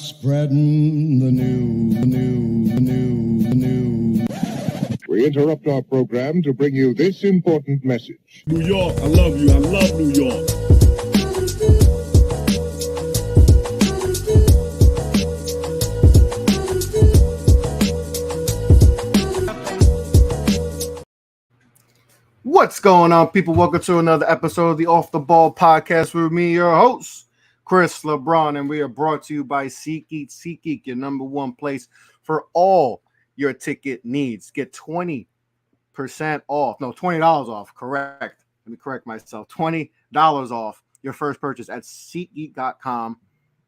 spreading the news. We interrupt our program to bring you this important message. New York, I love you. I love New York. What's going on, people? Welcome to another episode of the Off the Ball podcast with me, your host, Chris LeBron, and we are brought to you by SeatGeek. SeatGeek, your number one place for all your ticket needs. Get 20% off. No, $20 off. Correct. Let me correct myself. $20 off your first purchase at SeatGeek.com.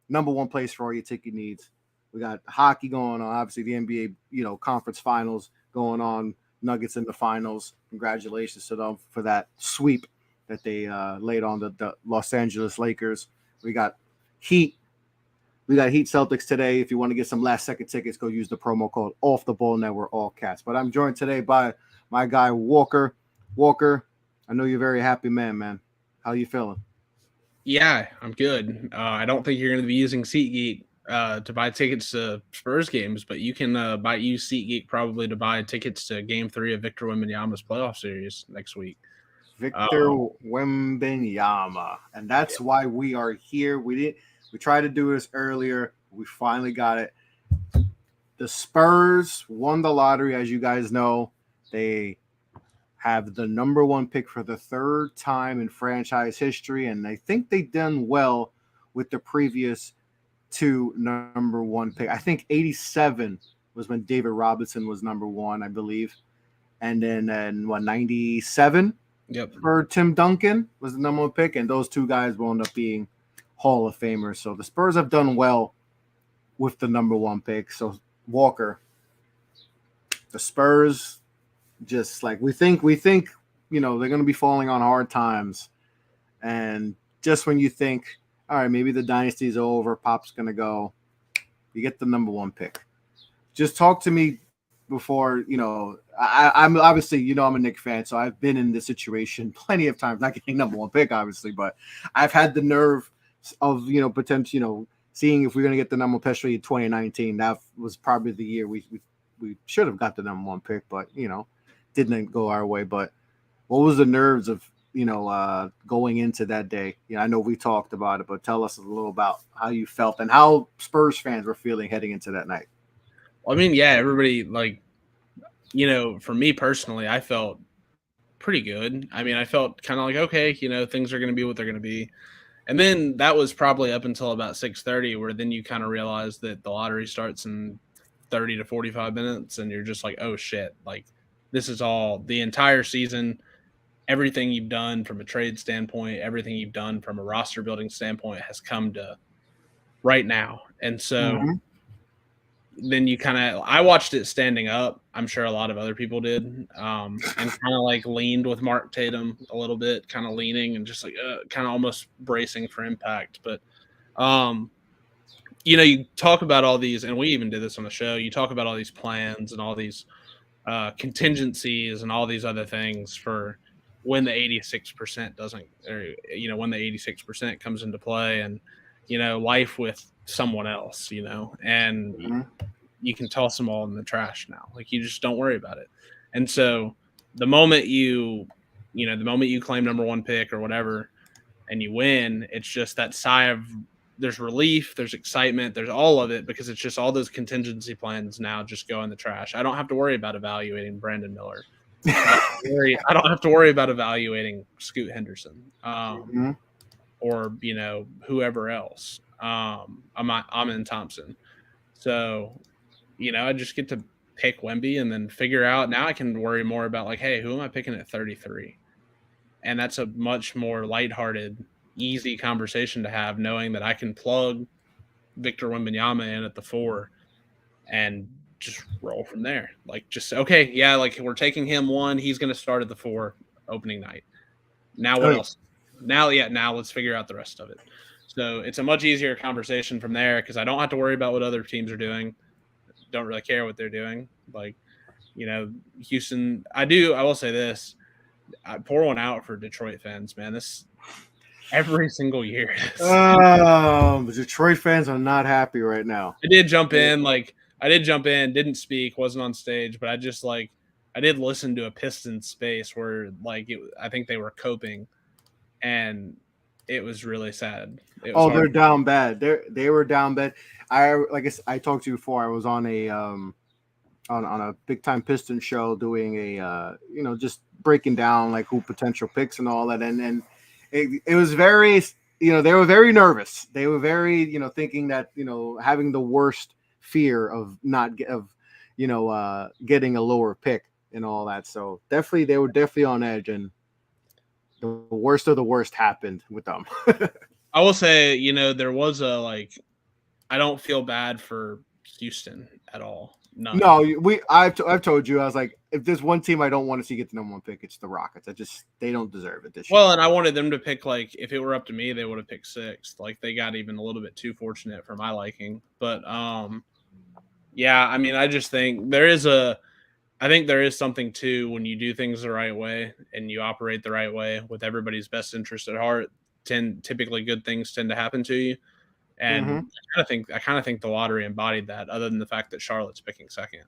Number one place for all your ticket needs. We got hockey going on. Obviously, the NBA, conference finals going on. Nuggets in the finals. Congratulations to them for that sweep that they laid on the Los Angeles Lakers. We got Heat. We got Heat Celtics today. If you want to get some last second tickets, go use the promo code Off the Ball Network, all caps. But I'm joined today by my guy Walker. Walker, I know you're a very happy man. How you feeling? Yeah, I'm good. I don't think you're going to be using SeatGeek to buy tickets to Spurs games, but you can use SeatGeek probably to buy tickets to Game 3 of Victor Wembanyama's playoff series next week. Victor Wembayama, and that's why we are here. We tried to do this earlier. We finally got it. The Spurs won the lottery, as you guys know. They have the number one pick for the third time in franchise history, and I think they've done well with the previous two number one pick. I think 87 was when David Robinson was number one, I believe, and then 97. Yep. For Tim Duncan was the number one pick, and those two guys will end up being Hall of Famers. So the Spurs have done well with the number one pick. So Walker, the Spurs, just like we think, they're going to be falling on hard times, and just when you think, all right, maybe the dynasty's over, Pop's going to go, you get the number one pick. Just talk to me before, I'm obviously, I'm a Knicks fan, so I've been in this situation plenty of times, not getting number one pick, obviously, but I've had the nerve of, potentially, seeing if we're going to get the number one pick, especially in 2019. That was probably the year we should have got the number one pick, but, didn't go our way. But what was the nerves of, going into that day? I know we talked about it, but tell us a little about how you felt and how Spurs fans were feeling heading into that night. I mean, yeah, everybody, for me personally, I felt pretty good. I mean, I felt kind of like, okay, things are going to be what they're going to be. And then that was probably up until about 6:30, where then you kind of realize that the lottery starts in 30 to 45 minutes, and you're just like, oh, shit. Like, this is all the entire season, everything you've done from a trade standpoint, everything you've done from a roster building standpoint has come to right now. And so then you I watched it standing up. I'm sure a lot of other people did. And kind of leaned with Mark Tatum a little bit, kind of leaning and just kind of almost bracing for impact. But, you talk about all these, and we even did this on the show. You talk about all these plans and all these contingencies and all these other things for when the 86% doesn't, or, when the 86% comes into play, and, life with someone else, and you can toss them all in the trash now. Like, you just don't worry about it. And so the moment you claim number one pick or whatever, and you win, it's just that sigh of, there's relief, there's excitement, there's all of it, because it's just all those contingency plans now just go in the trash. I don't have to worry about evaluating Brandon Miller. I don't have to worry about evaluating Scoot Henderson, or whoever else. Amin Thompson. So, I just get to pick Wemby and then figure out. Now I can worry more about hey, who am I picking at 33? And that's a much more lighthearted, easy conversation to have, knowing that I can plug Victor Wembanyama in at the 4 and just roll from there. Okay, yeah, we're taking him 1. He's going to start at the 4 opening night. Now what else? Now let's figure out the rest of it. So it's a much easier conversation from there, because I don't have to worry about what other teams are doing. Don't really care what they're doing. Houston, I will say this. I pour one out for Detroit fans, man. Every single year. Detroit fans are not happy right now. I did jump in, didn't speak, wasn't on stage, but I did listen to a Pistons space where I think they were coping, and it was really sad. It was They're down bad. They were down bad. I talked to you before. I was on a on a big time Pistons show doing a just breaking down like who potential picks and all that, and it was very they were very nervous. They were very thinking that having the worst fear of getting a lower pick and all that. So definitely they were definitely on edge, and the worst of the worst happened with them. I will say, there was I don't feel bad for Houston at all. None. No, I've told you, I was like, if there's one team I don't want to see get the number one pick, it's the Rockets. They don't deserve it this year. Well, and I wanted them to pick if it were up to me, they would have picked 6th. They got even a little bit too fortunate for my liking. But yeah, I mean, I just think there is something too when you do things the right way and you operate the right way with everybody's best interest at heart. Typically good things tend to happen to you. And I kind of think the lottery embodied that, other than the fact that Charlotte's picking 2nd.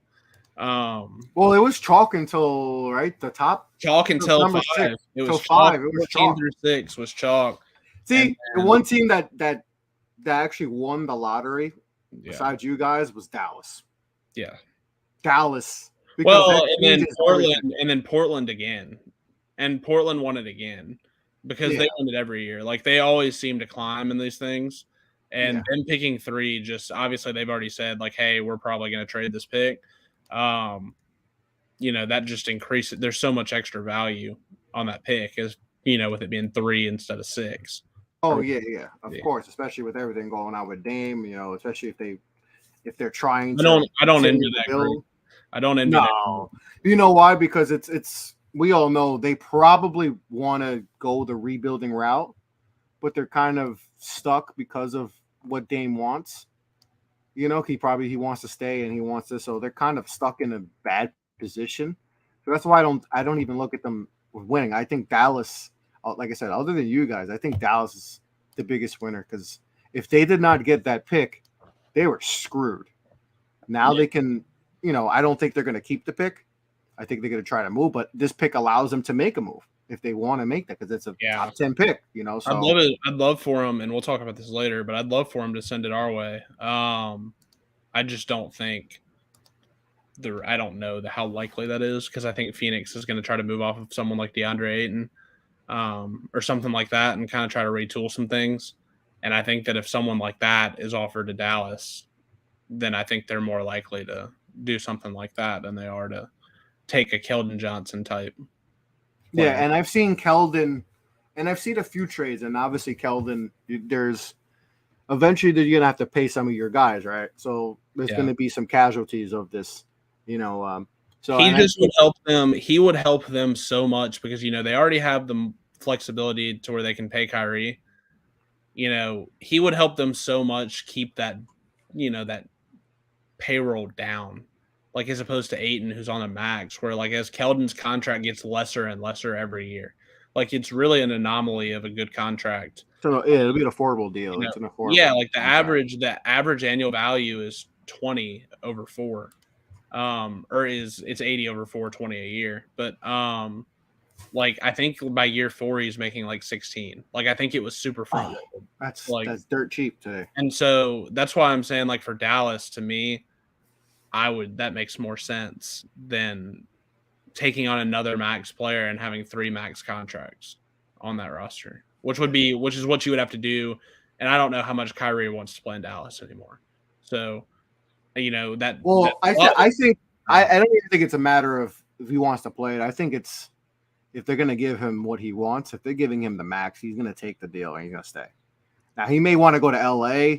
Well, it was chalk until the top. Chalk until 5. 6. It was chalk. 5. It was chalk. 14 through 6 was chalk. See, the one team that actually won the lottery, besides you guys, was Dallas. Yeah, Dallas. Well, and then Portland again, and Portland won it again because they win it every year. They always seem to climb in these things. And them picking 3, just obviously they've already said hey, we're probably going to trade this pick. That just increases. There's so much extra value on that pick, with it being 3 instead of 6. Oh yeah, of course, especially with everything going on with Dame. Especially if they're trying to. I don't envy that group. I don't envy that group. You know why? Because it's we all know they probably want to go the rebuilding route, but they're kind of stuck because of what Dame wants. He wants to stay and he wants this, so they're kind of stuck in a bad position. So that's why I don't even look at them winning. I think Dallas, like I said, other than you guys, I think Dallas is the biggest winner, because if they did not get that pick, they were screwed. Now they can, I don't think they're going to keep the pick. I think they're going to try to move, but this pick allows them to make a move if they want to make that, because it's a top 10 pick, So I'd love for them, and we'll talk about this later, but I'd love for them to send it our way. I just don't think I don't know how likely that is, because I think Phoenix is going to try to move off of someone like DeAndre Ayton, or something like that, and kind of try to retool some things. And I think that if someone like that is offered to Dallas, then I think they're more likely to do something like that than they are to take a Keldon Johnson type. Yeah, and I've seen Keldon, and I've seen a few trades, and obviously Keldon, eventually you're going to have to pay some of your guys, right? So there's going to be some casualties of this, So he just would help them. He would help them so much because, they already have the flexibility to where they can pay Kyrie. He would help them so much keep that, that payroll down. As opposed to Ayton, who's on a max, where as Keldon's contract gets lesser and lesser every year. It's really an anomaly of a good contract. So it'll be an affordable deal. It's an affordable. Yeah, the average annual value is 20 over 4. Or it's 80 over 420 a year. But I think by year 4 he's making 16. I think it was super front. That's dirt cheap today. And so that's why I'm saying for Dallas, to me, that makes more sense than taking on another max player and having 3 max contracts on that roster, which is what you would have to do. And I don't know how much Kyrie wants to play in Dallas anymore. So, that. Well, I don't even think it's a matter of if he wants to play it. I think it's if they're going to give him what he wants. If they're giving him the max, he's going to take the deal and he's going to stay. Now he may want to go to LA.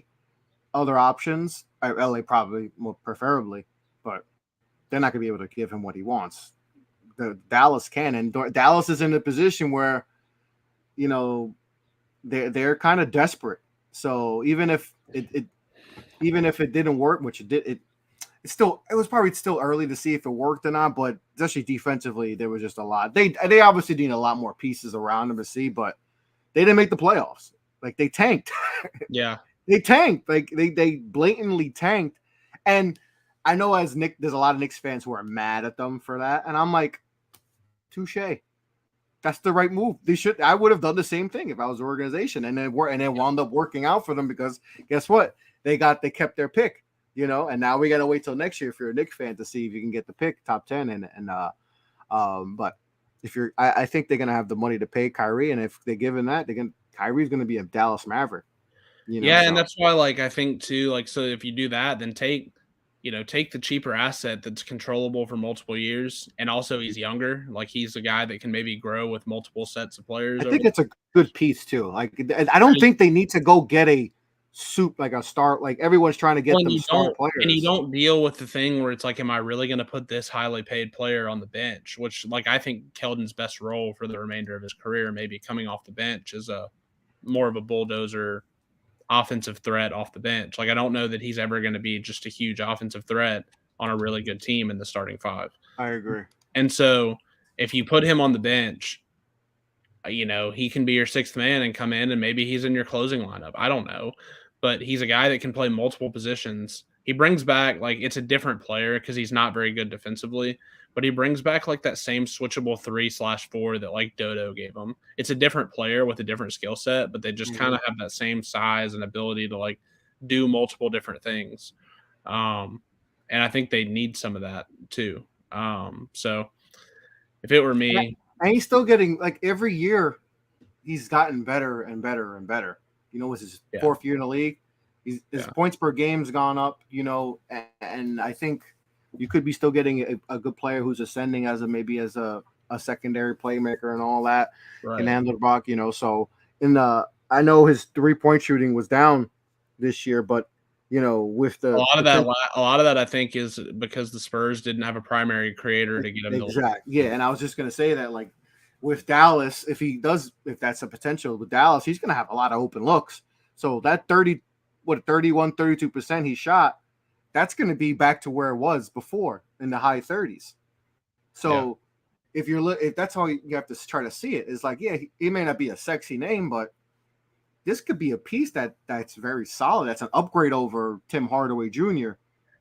Other options, LA probably more preferably, but they're not going to be able to give him what he wants. The Dallas can, and Dallas is in a position where, they're kind of desperate. So even if it didn't work, which it did, it was probably still early to see if it worked or not. But especially defensively, there was just a lot. They obviously need a lot more pieces around them to see, but they didn't make the playoffs. Like they tanked. Yeah. They tanked. Like they blatantly tanked. And I know as Nick, there's a lot of Knicks fans who are mad at them for that. And I'm like, touche. That's the right move. I would have done the same thing if I was the organization, and it wound up working out for them because guess what? They kept their pick, and now we gotta wait till next year if you're a Knicks fan to see if you can get the pick top 10 but if I think they're gonna have the money to pay Kyrie, and if they're given that, Kyrie's gonna be a Dallas Maverick. And that's why, like, I think too, like, so if you do that, then take the cheaper asset that's controllable for multiple years, and also he's younger. Like, he's a guy that can maybe grow with multiple sets of players. I think it's a good piece too. Like, I don't think they need to go get a like a star. Like everyone's trying to get them star players, and you don't deal with the thing where it's like, am I really going to put this highly paid player on the bench? Which, like, I think Keldon's best role for the remainder of his career, maybe coming off the bench, is a more of a bulldozer offensive threat off the bench. Like, I don't know that he's ever going to be just a huge offensive threat on a really good team in the starting five. I agree. And so if you put him on the bench, he can be your sixth man and come in, and maybe he's in your closing lineup. I don't know, but he's a guy that can play multiple positions. He brings back, like, it's a different player because he's not very good defensively, but he brings back like that same switchable 3/4 that like Dodo gave him. It's a different player with a different skill set, but they just kind of have that same size and ability to like do multiple different things. And I think they need some of that too. So if it were me, and he's still getting, like, every year he's gotten better and better and better. It's his fourth year in the league. His points per game's gone up, and I think you could be still getting a good player who's ascending as a secondary playmaker and all that, can handle the rock, So I know his 3-point shooting was down this year, but with a lot of that I think is because the Spurs didn't have a primary creator to get him. Exactly. Yeah, and I was just gonna say that, like, with Dallas, if that's a potential with Dallas, he's gonna have a lot of open looks. So that 32% he shot, that's going to be back to where it was before in the high 30s. So if that's how you have to try to see it, is like, he may not be a sexy name, but this could be a piece that's very solid. That's an upgrade over Tim Hardaway Jr.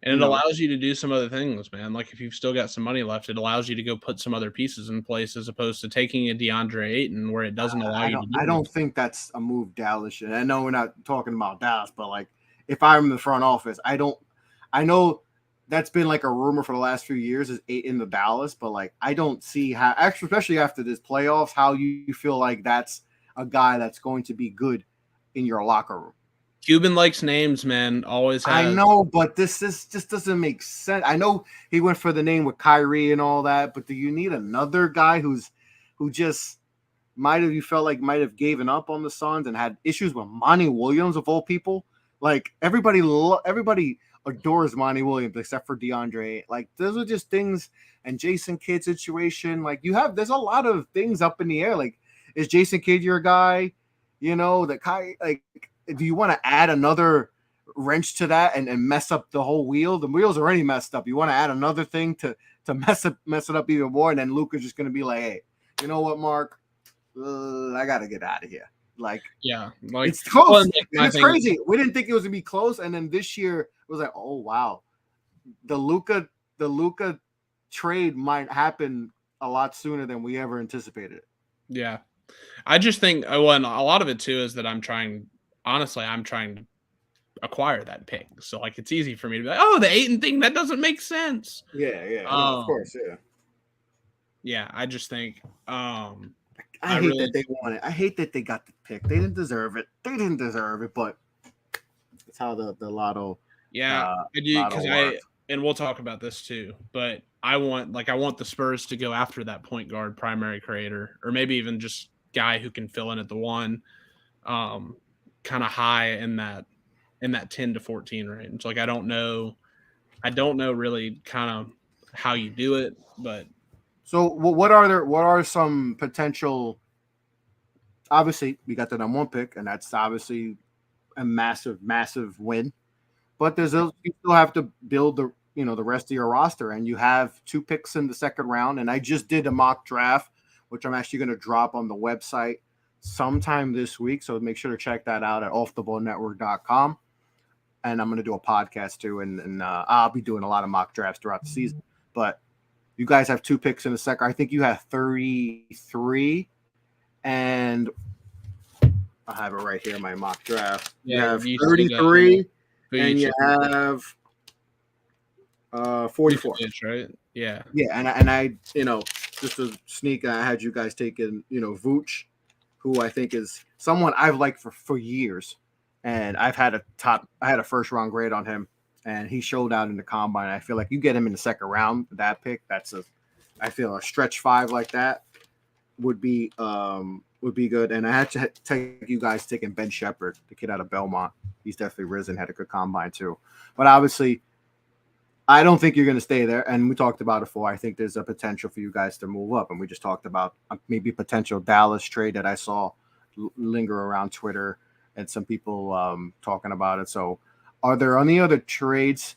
And it allows you to do some other things, man. Like, if you've still got some money left, it allows you to go put some other pieces in place as opposed to taking a DeAndre Ayton where it doesn't allow you to do I don't think that's a move Dallas should. I know we're not talking about Dallas, but, like, if I'm in the front office, I know that's been like a rumor for the last few years is Ayton to Dallas, but, like, I don't see how, especially after this playoffs, how you feel like that's a guy that's going to be good in your locker room. Cuban likes names, man. Always has. I know, but this just doesn't make sense. I know he went for the name with Kyrie and all that, but do you need another guy who just might have given up on the Suns and had issues with Monty Williams of all people? Like, everybody adores Monty Williams except for DeAndre. Like, those are just things. And Jason Kidd situation, like, there's a lot of things up in the air. Like, is Jason Kidd your guy? Do you want to add another wrench to that and mess up the whole wheel? The wheel's already messed up. You want to add another thing to mess it up even more, and then Luka's just going to be like, hey, you know what, Mark? I got to get out of here. Like, like, it's close. It's crazy. We didn't think it was going to be close, and then this year it was like, oh, wow. The Luka trade might happen a lot sooner than we ever anticipated. Yeah. I just think, and a lot of it too is that I'm trying to acquire that pick. So, like, it's easy for me to be like, oh, the Ayton thing, that doesn't make sense. Yeah. Of course, yeah. Yeah, I just think I hate that they won it. I hate that they got the pick. They didn't deserve it. But it's how the lotto. Yeah, I do, because and we'll talk about this too, but I want the Spurs to go after that point guard primary creator, or maybe even just guy who can fill in at the one, kind of high in that 10 to 14 range. Like, I don't know really kind of how you do it, but so what are some potential? Obviously, we got the number 1 pick, and that's obviously a massive win. But you still have to build the rest of your roster, and you have 2 picks in the second round. And I just did a mock draft, which I'm actually going to drop on the website sometime this week. So make sure to check that out at offtheballnetwork.com. And I'm going to do a podcast too. And I'll be doing a lot of mock drafts throughout the season. But you guys have 2 picks in the second. I think you have 33. And I have it right here in my mock draft. You have 33 and you have 44. Right? Yeah. Yeah, and I just a sneak, I had you guys taking, Vooch, who I think is someone I've liked for years. And I had a first round grade on him, and he showed out in the combine. I feel like you get him in the second round, that pick, I feel a stretch 5 like that would be good. And I had to take you guys taking Ben Shepherd, the kid out of Belmont. He's definitely risen, had a good combine too. But obviously, I don't think you're going to stay there. And we talked about it before. I think there's a potential for you guys to move up. And we just talked about maybe potential Dallas trade that I saw linger around Twitter and some people talking about it. So are there any other trades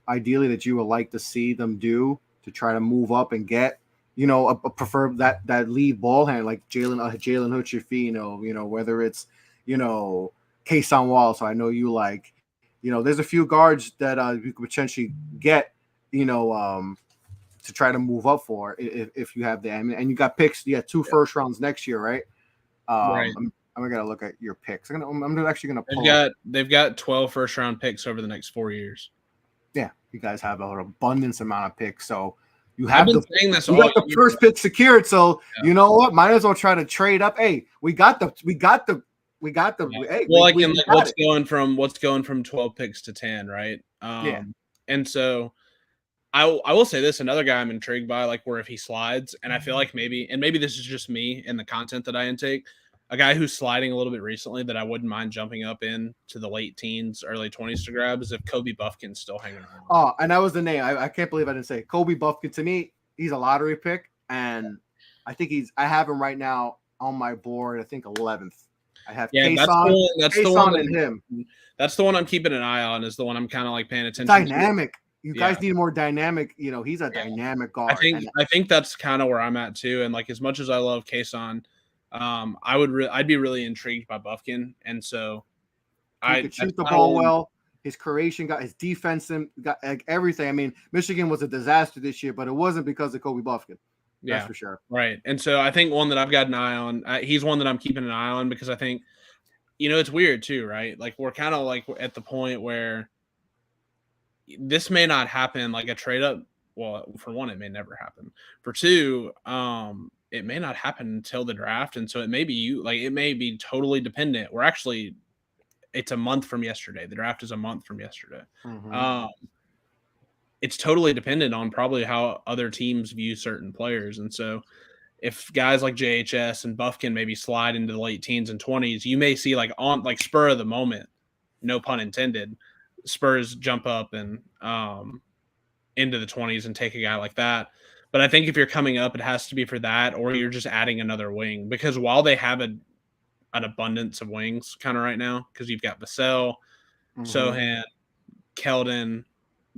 ideally that you would like to see them do to try to move up and get, a prefer that lead ball hand like Jalen Hood-Schifino, whether it's, Kason Wall. So I know you like, there's a few guards that you could potentially get, to try to move up for if you have them. And you got picks. You got 2 first rounds next year, right? Right. I'm gonna look at your picks. I'm actually gonna pull. They've got 12 first round picks over the next 4 years. Yeah, you guys have an abundance amount of picks, so you I've have been saying this all got the first pick secured. So yeah. You know what? Might as well try to trade up. Hey, we got the. Yeah. Hey, well, what's going from 12 picks to 10, right? Yeah. And so I will say this, another guy I'm intrigued by, like where if he slides, and I feel like maybe this is just me and the content that I intake, a guy who's sliding a little bit recently that I wouldn't mind jumping up in to the late teens, early 20s to grab is if Kobe Buffkin's still hanging around. Oh, and that was the name. I can't believe I didn't say Kobe Buffkin. To me, he's a lottery pick, and I think I have him right now on my board. I think 11th. I have Kason and him. That's the one I'm keeping an eye on. Is the one I'm kind of like paying attention. Dynamic. You guys need more dynamic. He's a dynamic guard. I think that's kind of where I'm at too. And like as much as I love Kason, I'd be really intrigued by Buffkin, and so he could shoot the ball well. His creation got his defense and got like, everything. I mean, Michigan was a disaster this year, but it wasn't because of Kobe Buffkin. That's for sure. Right. And so I think one that I've got an eye on, he's one that I'm keeping an eye on because I think, it's weird too, right? Like we're kind of like at the point where this may not happen, like a trade up. Well, for one, it may never happen. For two, it may not happen until the draft. And so it may be totally dependent. It's a month from yesterday. The draft is a month from yesterday. Mm-hmm. It's totally dependent on probably how other teams view certain players. And so if guys like JHS and Buffkin maybe slide into the late teens and 20s, you may see on spur of the moment, no pun intended, Spurs jump up and into the 20s and take a guy like that. But I think if you're coming up, it has to be for that, or you're just adding another wing. Because while they have an abundance of wings kind of right now, because you've got Vassell, Sohan, Keldon,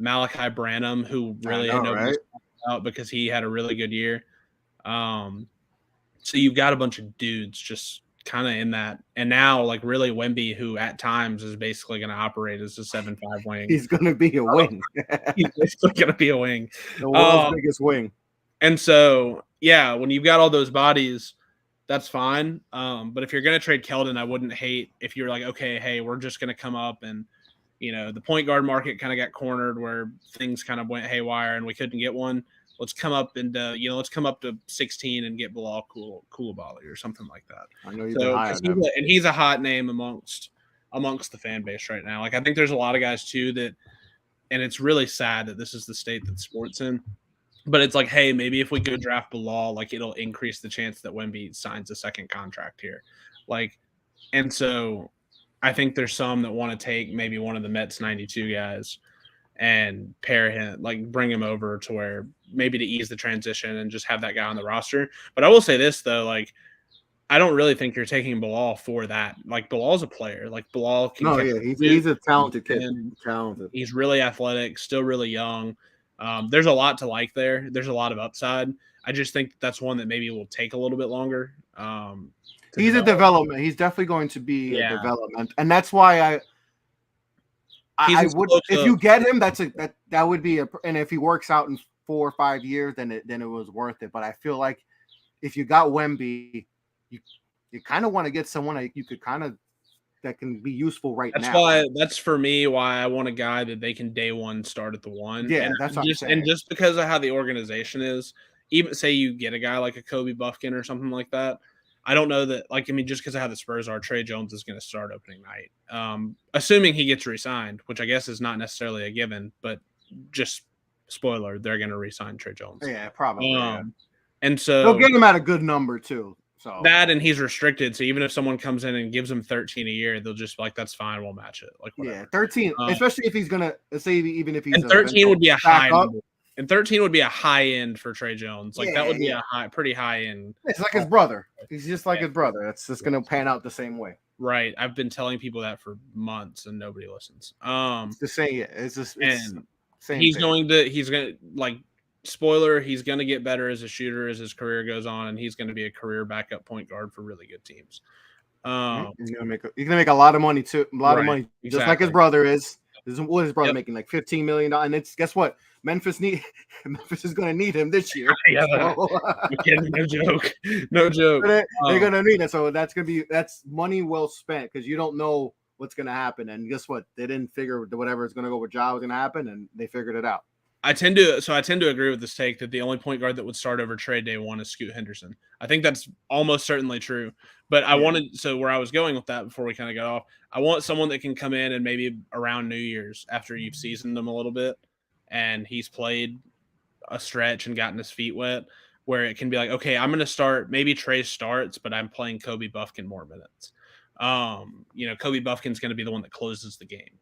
Malachi Branham, who really nobody's talking about because he had a really good year. So you've got a bunch of dudes just kind of in that. And now, like, really Wemby, who at times is basically going to operate as a 7'5" wing. He's going to be a wing. He's basically going to be a wing. The world's biggest wing. And so, yeah, when you've got all those bodies, that's fine. But if you're going to trade Keldon, I wouldn't hate if you're like, okay, hey, we're just going to come up and, the point guard market kind of got cornered where things kind of went haywire and we couldn't get one. Let's come up to 16 and get Bilal Coulibaly or something like that. I know you've been high on him. And he's a hot name amongst the fan base right now. Like, I think there's a lot of guys too that, and it's really sad that this is the state that sport's in. But it's like, hey, maybe if we go draft Bilal, like it'll increase the chance that Wemby signs a second contract here. Like, and so I think there's some that want to take maybe one of the Mets 92 guys and pair him, like bring him over to where maybe to ease the transition and just have that guy on the roster. But I will say this though, like, I don't really think you're taking Bilal for that. Like, Bilal's a player. Like, Bilal can he's a talented kid. He's really athletic, still really young. There's a lot to like there. There's a lot of upside. I just think that's one that maybe will take a little bit longer. He's a development. He's definitely going to be a development, and that's why I would, if you get him, that would be and if he works out in 4 or 5 years, then it was worth it. But I feel like if you got Wemby, you kind of want to get someone that you could that can be useful right now. That's for me why I want a guy that they can day one start at the one. Yeah, and that's what I'm saying. And just because of how the organization is, even say you get a guy like a Kobe Buffkin or something like that, I don't know that, just because of how the Spurs are, Trey Jones is going to start opening night. Assuming he gets re-signed, which I guess is not necessarily a given, but just spoiler, they're going to re-sign Trey Jones. Yeah, probably. And so they'll get him at a good number too. So that, and he's restricted. So even if someone comes in and gives him 13 a year, they'll just be like, that's fine, we'll match it. Yeah, 13, especially if he's going to say, even if he's, and 13 would be a high number. And 13 would be a high end for Trey Jones. That would be a pretty high end. It's like his brother. He's just like his brother. It's just going to pan out the same way. Right. I've been telling people that for months and nobody listens. It's the same. It's just same. He's going to spoiler, he's going to get better as a shooter as his career goes on, and he's going to be a career backup point guard for really good teams. He's going to make a lot of money too. A lot of money, just like his brother is. What is his brother making, like $15 million? And it's, guess what? Memphis is going to need him this year. Yeah, no joke. No joke. They're going to need it. So that's money well spent, because you don't know what's going to happen. And guess what? They didn't figure whatever is going to go with Ja was going to happen, and they figured it out. I tend to agree with this take that the only point guard that would start over trade day one is Scoot Henderson. I think that's almost certainly true. But where I was going with that before we kind of got off, I want someone that can come in and maybe around New Year's, after you've seasoned them a little bit and he's played a stretch and gotten his feet wet, where it can be like, okay, I'm going to start, maybe Trey starts, but I'm playing Kobe Buffkin more minutes. Kobe Buffkin's going to be the one that closes the game.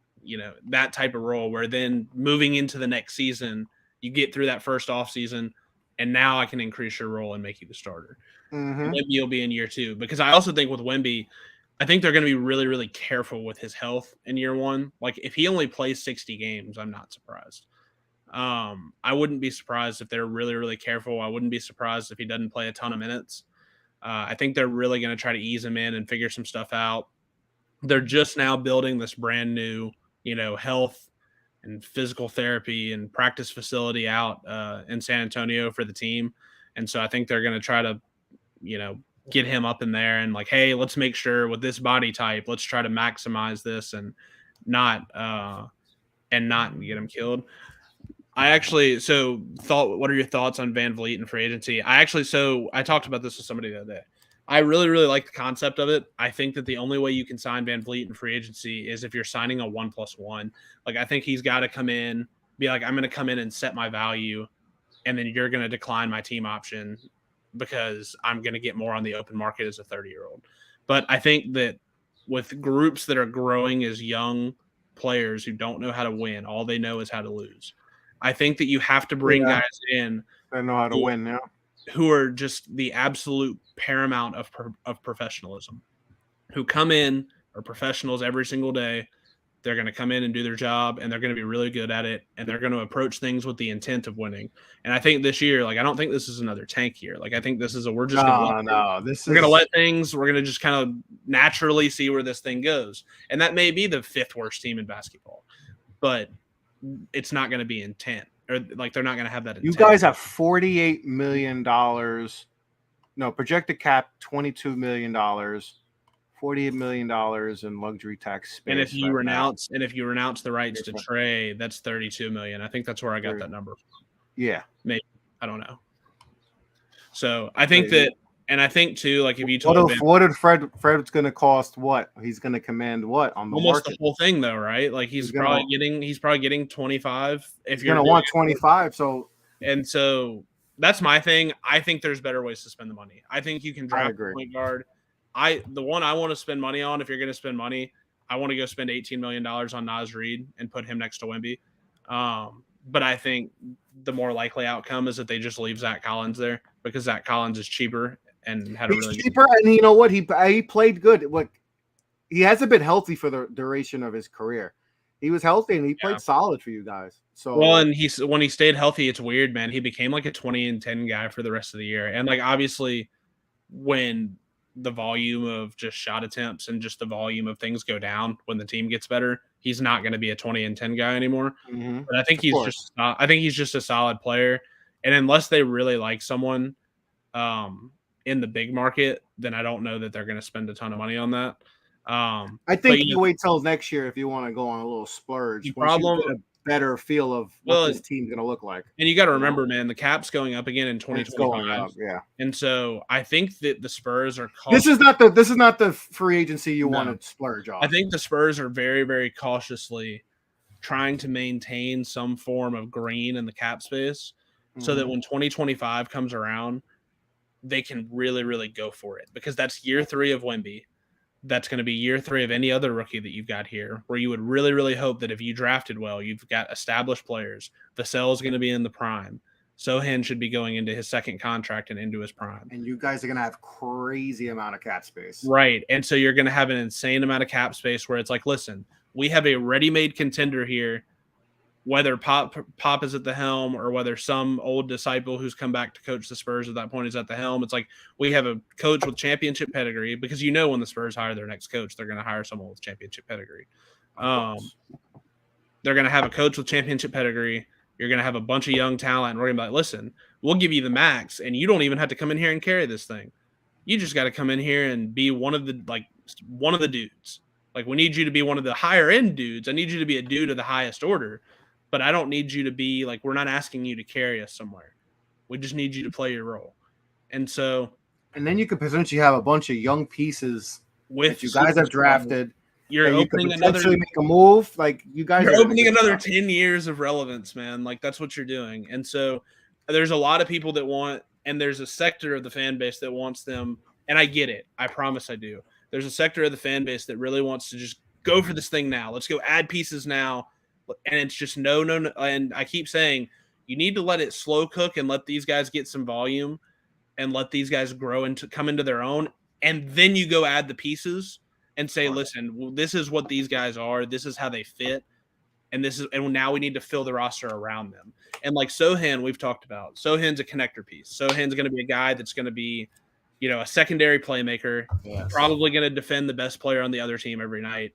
That type of role, where then moving into the next season, you get through that first off season, and now I can increase your role and make you the starter. Mm-hmm. Wemby will be in year 2, because I also think with Wemby, I think they're going to be really, really careful with his health in year 1. Like, if he only plays 60 games, I'm not surprised. I wouldn't be surprised if they're really, really careful. I wouldn't be surprised if he doesn't play a ton of minutes. I think they're really going to try to ease him in and figure some stuff out. They're just now building this brand new, health and physical therapy and practice facility out in San Antonio for the team. And so I think they're going to try to, get him up in there and like, hey, let's make sure with this body type, let's try to maximize this and not get him killed. What are your thoughts on Van Vliet and free agency? I talked about this with somebody the other day. I really, really like the concept of it. I think that the only way you can sign Van Vliet in free agency is if you're signing a 1+1. Like, I think he's got to come in, be like, I'm going to come in and set my value, and then you're going to decline my team option because I'm going to get more on the open market as a 30-year-old. But I think that with groups that are growing as young players who don't know how to win, all they know is how to lose. I think that you have to bring guys in that know how to win now, who are just the absolute paramount of professionalism, who come in, are professionals every single day. They're going to come in and do their job, and they're going to be really good at it, and they're going to approach things with the intent of winning. And I think this year, I don't think this is another tank year. I think this is we're going to let things, we're going to just kind of naturally see where this thing goes. And that may be the 5th worst team in basketball, but it's not going to be intent. Or they're not going to have that intent. You guys have $48 million. No, projected cap $22 million, $48 million in luxury tax space. And if you renounce the rights to Trey, that's $32 million. I think that's where I got that number from. Yeah, maybe, I don't know. So I think that, and I think too, if you told what if Fred's going to cost what? He's going to command what on the almost market? The whole thing though, right? He's probably getting 25. If you're going to want 25, so that's my thing. I think there's better ways to spend the money. I think you can draft a point guard. The one I want to spend money on, if you're going to spend money, I want to go spend $18 million on Naz Reid and put him next to Wemby. But I think the more likely outcome is that they just leave Zach Collins there, because Zach Collins is cheaper and had cheaper. And you know what? He played good. He hasn't been healthy for the duration of his career. He was healthy and he Yeah. played solid for you guys. So Well, and when he stayed healthy, it's weird, man. He became like a 20 and 10 guy for the rest of the year. And like obviously when the volume of just shot attempts and just the volume of things go down when the team gets better, he's not going to be a 20 and 10 guy anymore. But I think he's just a solid player. And unless they really like someone in the big market, then I don't know that they're going to spend a ton of money on that. I think you wait till next year if you want to go on a little splurge. Once you get a better feel of what this team's going to look like. And you got to remember, man, the cap's going up again in 2025. Yeah. And so I think that the Spurs are This is not the free agency you want to splurge on. I think the Spurs are very, very cautiously trying to maintain some form of green in the cap space so that when 2025 comes around, they can really, really go for it, because that's year 3 of Wemby. That's going to be year 3 of any other rookie that you've got here, where you would really, really hope that if you drafted well, you've got established players. Vassell is going to be in the prime. Sohan should be going into his second contract and into his prime. And you guys are going to have crazy amount of cap space. Right. And so you're going to have an insane amount of cap space where it's like, listen, we have a ready-made contender here, whether Pop is at the helm or whether some old disciple who's come back to coach the Spurs at that point is at the helm. It's like we have a coach with championship pedigree, because you know when the Spurs hire their next coach, they're going to hire someone with championship pedigree. They're going to have a coach with championship pedigree. You're going to have a bunch of young talent, and we're going to be like, listen, we'll give you the max, and you don't even have to come in here and carry this thing. You just got to come in here and be one of the dudes. Like, we need you to be one of the higher end dudes. I need you to be a dude of the highest order. But I don't need you to be like, we're not asking you to carry us somewhere. We just need you to play your role. And then you could potentially have a bunch of young pieces with that you guys have drafted. You're opening potentially make a move. Like you guys are opening another 10 years of relevance, man. Like that's what you're doing. And so there's a lot of people that want, and there's a sector of the fan base that wants them. And I get it. I promise I do. There's a sector of the fan base that really wants to just go for this thing now. Let's go add pieces now. And it's just no. And I keep saying you need to let it slow cook and let these guys get some volume and let these guys grow and come into their own. And then you go add the pieces and say, listen, this is what these guys are. This is how they fit. And now we need to fill the roster around them. And like Sohan, we've talked about. Sohan's a connector piece. Sohan's going to be a guy that's going to be, a secondary playmaker, probably going to defend the best player on the other team every night.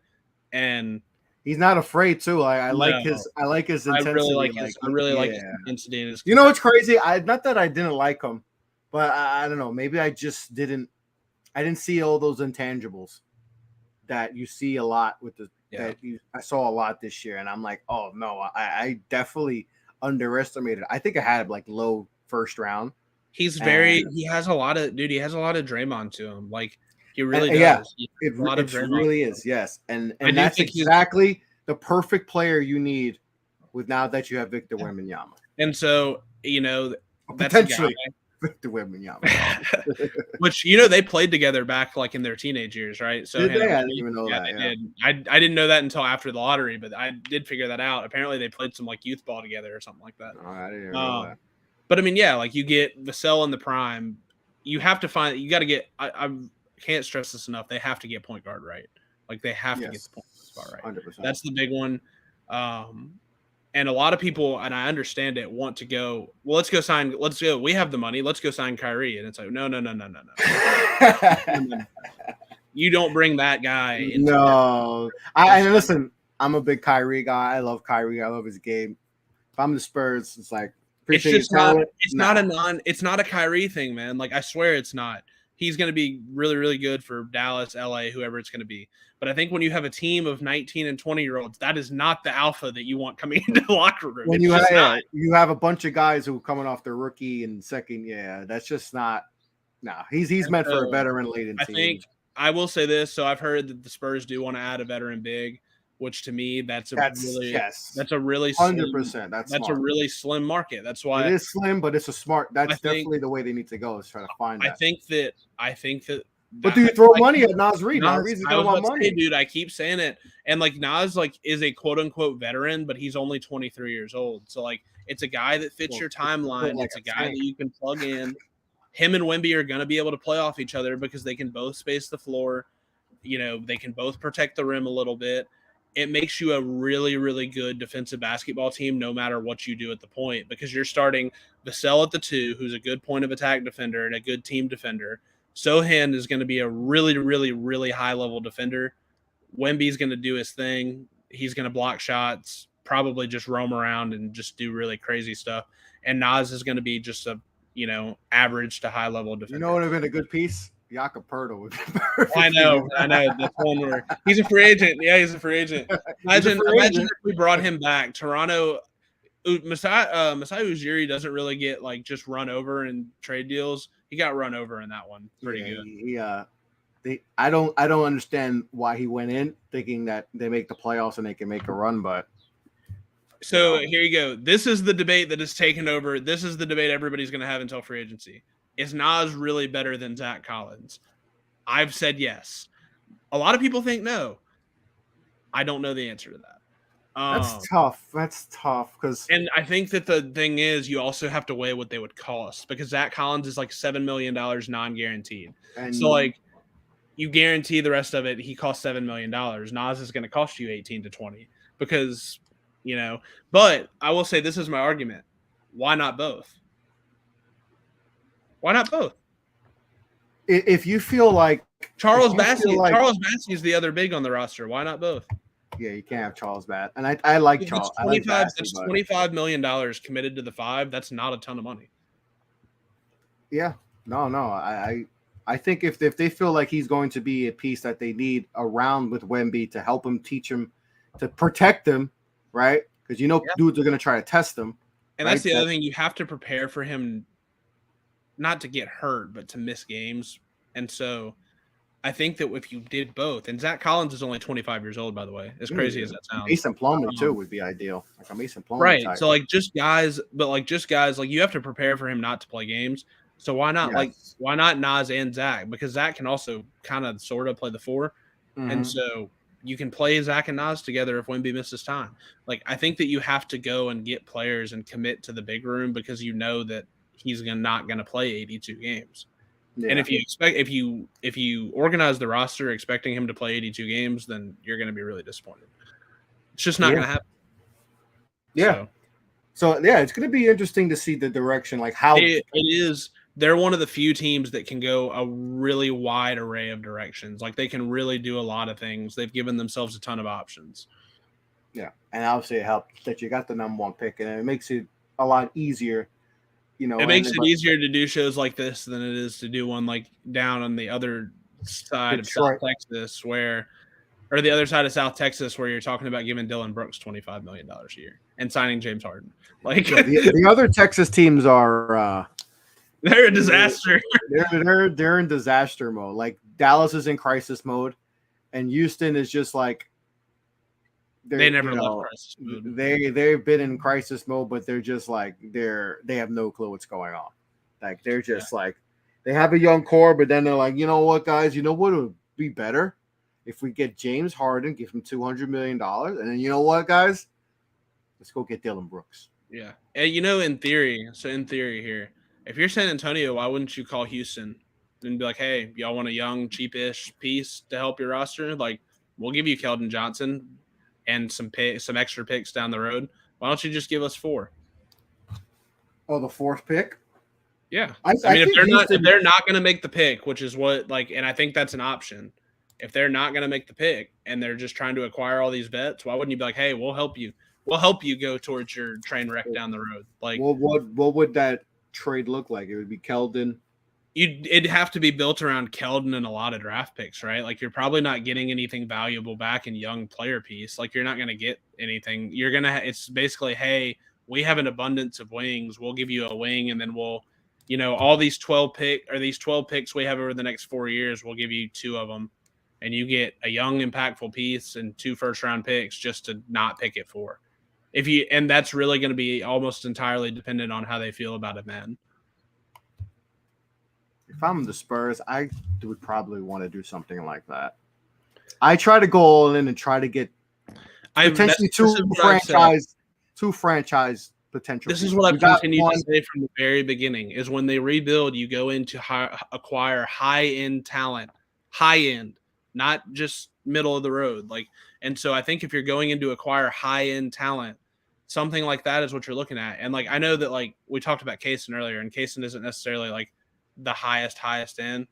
And he's not afraid too. I like his intensity. I really like his intensity. You know what's crazy? Not that I didn't like him, but I don't know. Maybe I just didn't. I didn't see all those intangibles that you see a lot with I saw a lot this year, and I'm like, oh no, I definitely underestimated. I think I had like low first round. He has a lot of Draymond to him. Like he really does. Yeah, it really is. Yes. And that's exactly the perfect player you need with now that you have Victor Wembanyama. And so, potentially Victor Wembanyama. Which, they played together back like in their teenage years, right? So I didn't even know that. They did. I didn't know that until after the lottery, but I did figure that out. Apparently they played some like youth ball together or something like that. Oh, I didn't even know that. But I mean, like you get Vassell in the prime. You have to got to get, I can't stress this enough. They have to get point guard right. Like they have to get the point guard right. 100%. That's the big one. And a lot of people, and I understand it, want to go, well, let's go. We have the money. Let's go sign Kyrie. And it's like, no. You don't bring that guy. No. Listen, I'm a big Kyrie guy. I love Kyrie. I love his game. If I'm the Spurs, it's like, it's not a Kyrie thing, man. Like I swear it's not. He's going to be really, really good for Dallas, LA, whoever it's going to be. But I think when you have a team of 19 and 20-year-olds, that is not the alpha that you want coming into the locker room. When you have a bunch of guys who are coming off their rookie and second, that's just not. No, he's meant for a veteran laden team. I think I will say this. So I've heard that the Spurs do want to add a veteran big, which to me that's a really 100%. That's a really slim market. That's why it is slim, but it's a smart. That's definitely the way they need to go. Is try to find that. I think that. But do you throw money at Naz Reid? Naz Reid's going to want money, dude. I keep saying it, and like Naz, is a quote unquote veteran, but he's only 23 years old. So like, it's a guy that fits your timeline. It's a guy that you can plug in. Him and Wemby are going to be able to play off each other because they can both space the floor. They can both protect the rim a little bit. it makes you a really, really good defensive basketball team no matter what you do at the point, because you're starting Vassell at the 2, who's a good point of attack defender and a good team defender. Sohan is going to be a really, really, really high-level defender. Wemby's going to do his thing. He's going to block shots, probably just roam around and just do really crazy stuff. And Nas is going to be just a, average to high-level defender. You know what would have been a good piece? Jakob Poeltl would be perfect. I know. That's one where he's a free agent. Yeah, he's a free agent. Imagine if we brought him back. Toronto, Masai Ujiri doesn't really get just run over in trade deals. He got run over in that one. Pretty good. I don't understand why he went in thinking that they make the playoffs and they can make a run, but. So here you go. This is the debate that is taken over. This is the debate everybody's going to have until free agency. Is Nas really better than Zach Collins? I've said yes. A lot of people think no. I don't know the answer to that. That's tough. That's tough and I think that the thing is, you also have to weigh what they would cost, because Zach Collins is $7 million non-guaranteed. And so you guarantee the rest of it. He costs $7 million. Nas is going to cost you 18 to 20 because, but I will say this is my argument. Why not both? Why not both? If you feel like Charles Bassey is the other big on the roster. Why not both? Yeah, you can't have Charles Bass. And I like Charles. That's $25 million committed to the 5. That's not a ton of money. Yeah. No. I think if they feel like he's going to be a piece that they need around with Wemby to help him, teach him, to protect him, right? Because dudes are going to try to test him. And that's the other thing. You have to prepare for him not to get hurt, but to miss games. And so I think that if you did both, and Zach Collins is only 25 years old, by the way, as crazy as that sounds. Mason Plumlee too would be ideal. Like a Mason Plumlee. Right. Type. So just guys, you have to prepare for him not to play games. So why not why not Nas and Zach? Because Zach can also kind of sort of play the 4. Mm-hmm. And so you can play Zach and Nas together if Wemby misses time. I think that you have to go and get players and commit to the big room, because that he's not going to play 82 games. Yeah. And if you organize the roster expecting him to play 82 games, then you're going to be really disappointed. It's just not going to happen. Yeah. So it's going to be interesting to see the direction, how it is. They're one of the few teams that can go a really wide array of directions. They can really do a lot of things. They've given themselves a ton of options. Yeah. And obviously it helps that you got the number 1 pick, and it makes it a lot easier. It makes it easier to do shows like this than it is to do one down on the other side of South Texas, or the other side of South Texas, where you're talking about giving Dylan Brooks $25 million a year and signing James Harden. The other Texas teams are they're a disaster. They're in disaster mode. Dallas is in crisis mode, and Houston is just they never left crisis mode. They've been in crisis mode, but they're just they have no clue what's going on. They're just they have a young core, but then they're you know what, guys, what would be better if we get James Harden, give him $200 million, and then you know what, guys, let's go get Dylan Brooks. Yeah, and in theory here, if you're San Antonio, why wouldn't you call Houston and be hey, y'all want a young, cheapish piece to help your roster? We'll give you Keldon Johnson and some extra picks down the road. Why don't you just give us 4? Oh, the 4th pick? Yeah. I mean, if they're not going to make the pick, which is what and I think that's an option. If they're not going to make the pick and they're just trying to acquire all these vets, why wouldn't you be hey, we'll help you. We'll help you go towards your train wreck down the road. What would that trade look like? It would be Keldon. It'd have to be built around Keldon and a lot of draft picks, right? You're probably not getting anything valuable back in young player piece. You're not going to get anything. You're going to, it's basically, hey, we have an abundance of wings. We'll give you a wing, and then we'll, all these 12 picks we have over the next 4 years, we'll give you 2 of them, and you get a young, impactful piece and 2 first-round picks just to not pick it 4. And that's really going to be almost entirely dependent on how they feel about it, man. If I'm the Spurs, I would probably want to do something like that. I try to go all in and try to get potentially 2 franchise potential. This is what I've continued to say from the very beginning: is when they rebuild, you go in to acquire high-end talent, high-end, not just middle of the road. Like, and so I think if you're going in to acquire high end talent, something like that is what you're looking at. And like, I know that like we talked about Kaysen earlier, and Kaysen isn't necessarily like the highest end,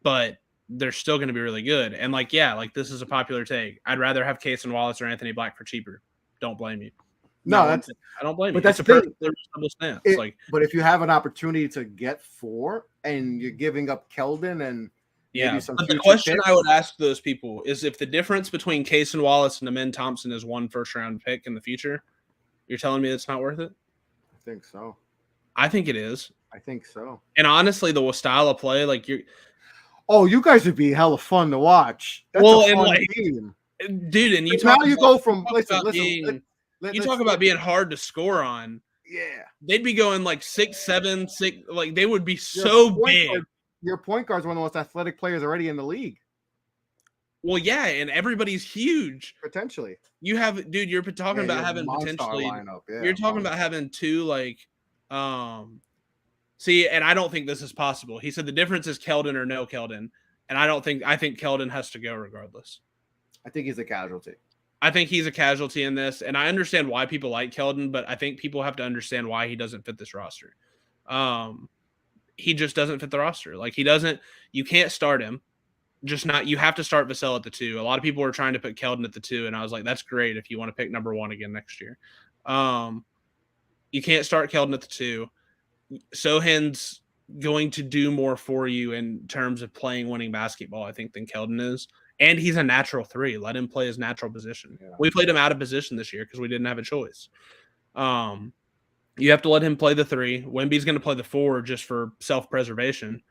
but they're still going to be really good. And like, yeah, like this is a popular take. I'd rather have Kaysen Wallace or Anthony Black for cheaper. Don't blame you. No, I don't blame you. But that's it's a perfectly reasonable stance. But if you have an opportunity to get 4 and you're giving up Keldon and yeah, but the question I would ask those people is if the difference between Kaysen Wallace and Amen Thompson is 1 first-round pick in the future, you're telling me it's not worth it? I think so. I think it is. I think so. And honestly, the style of play, like you guys would be hella fun to watch. That's a fun team, dude. And you talk. Now you go from you talk about being hard to score on. Yeah, they'd be going like 6'7", 6. Like they would be so big. Your point guard's one of the most athletic players already in the league. Well, yeah, and everybody's huge. Potentially, you have, dude. You're talking about having potentially. You're talking about having 2 like, See, and I don't think this is possible. He said the difference is Keldon or no Keldon, and I think Keldon has to go regardless. I think he's a casualty. I think he's a casualty in this, and I understand why people like Keldon, but I think people have to understand why he doesn't fit this roster. He just doesn't fit the roster. Like you can't start him. You have to start Vassell at the 2. A lot of people were trying to put Keldon at the 2, and I was like, that's great if you want to pick number 1 again next year. You can't start Keldon at the 2. Sohan's going to do more for you in terms of playing winning basketball, I think, than Keldon is. And he's a natural 3. Let him play his natural position. Yeah. We played him out of position this year because we didn't have a choice. You have to let him play the 3. Wemby's going to play the 4 just for self-preservation.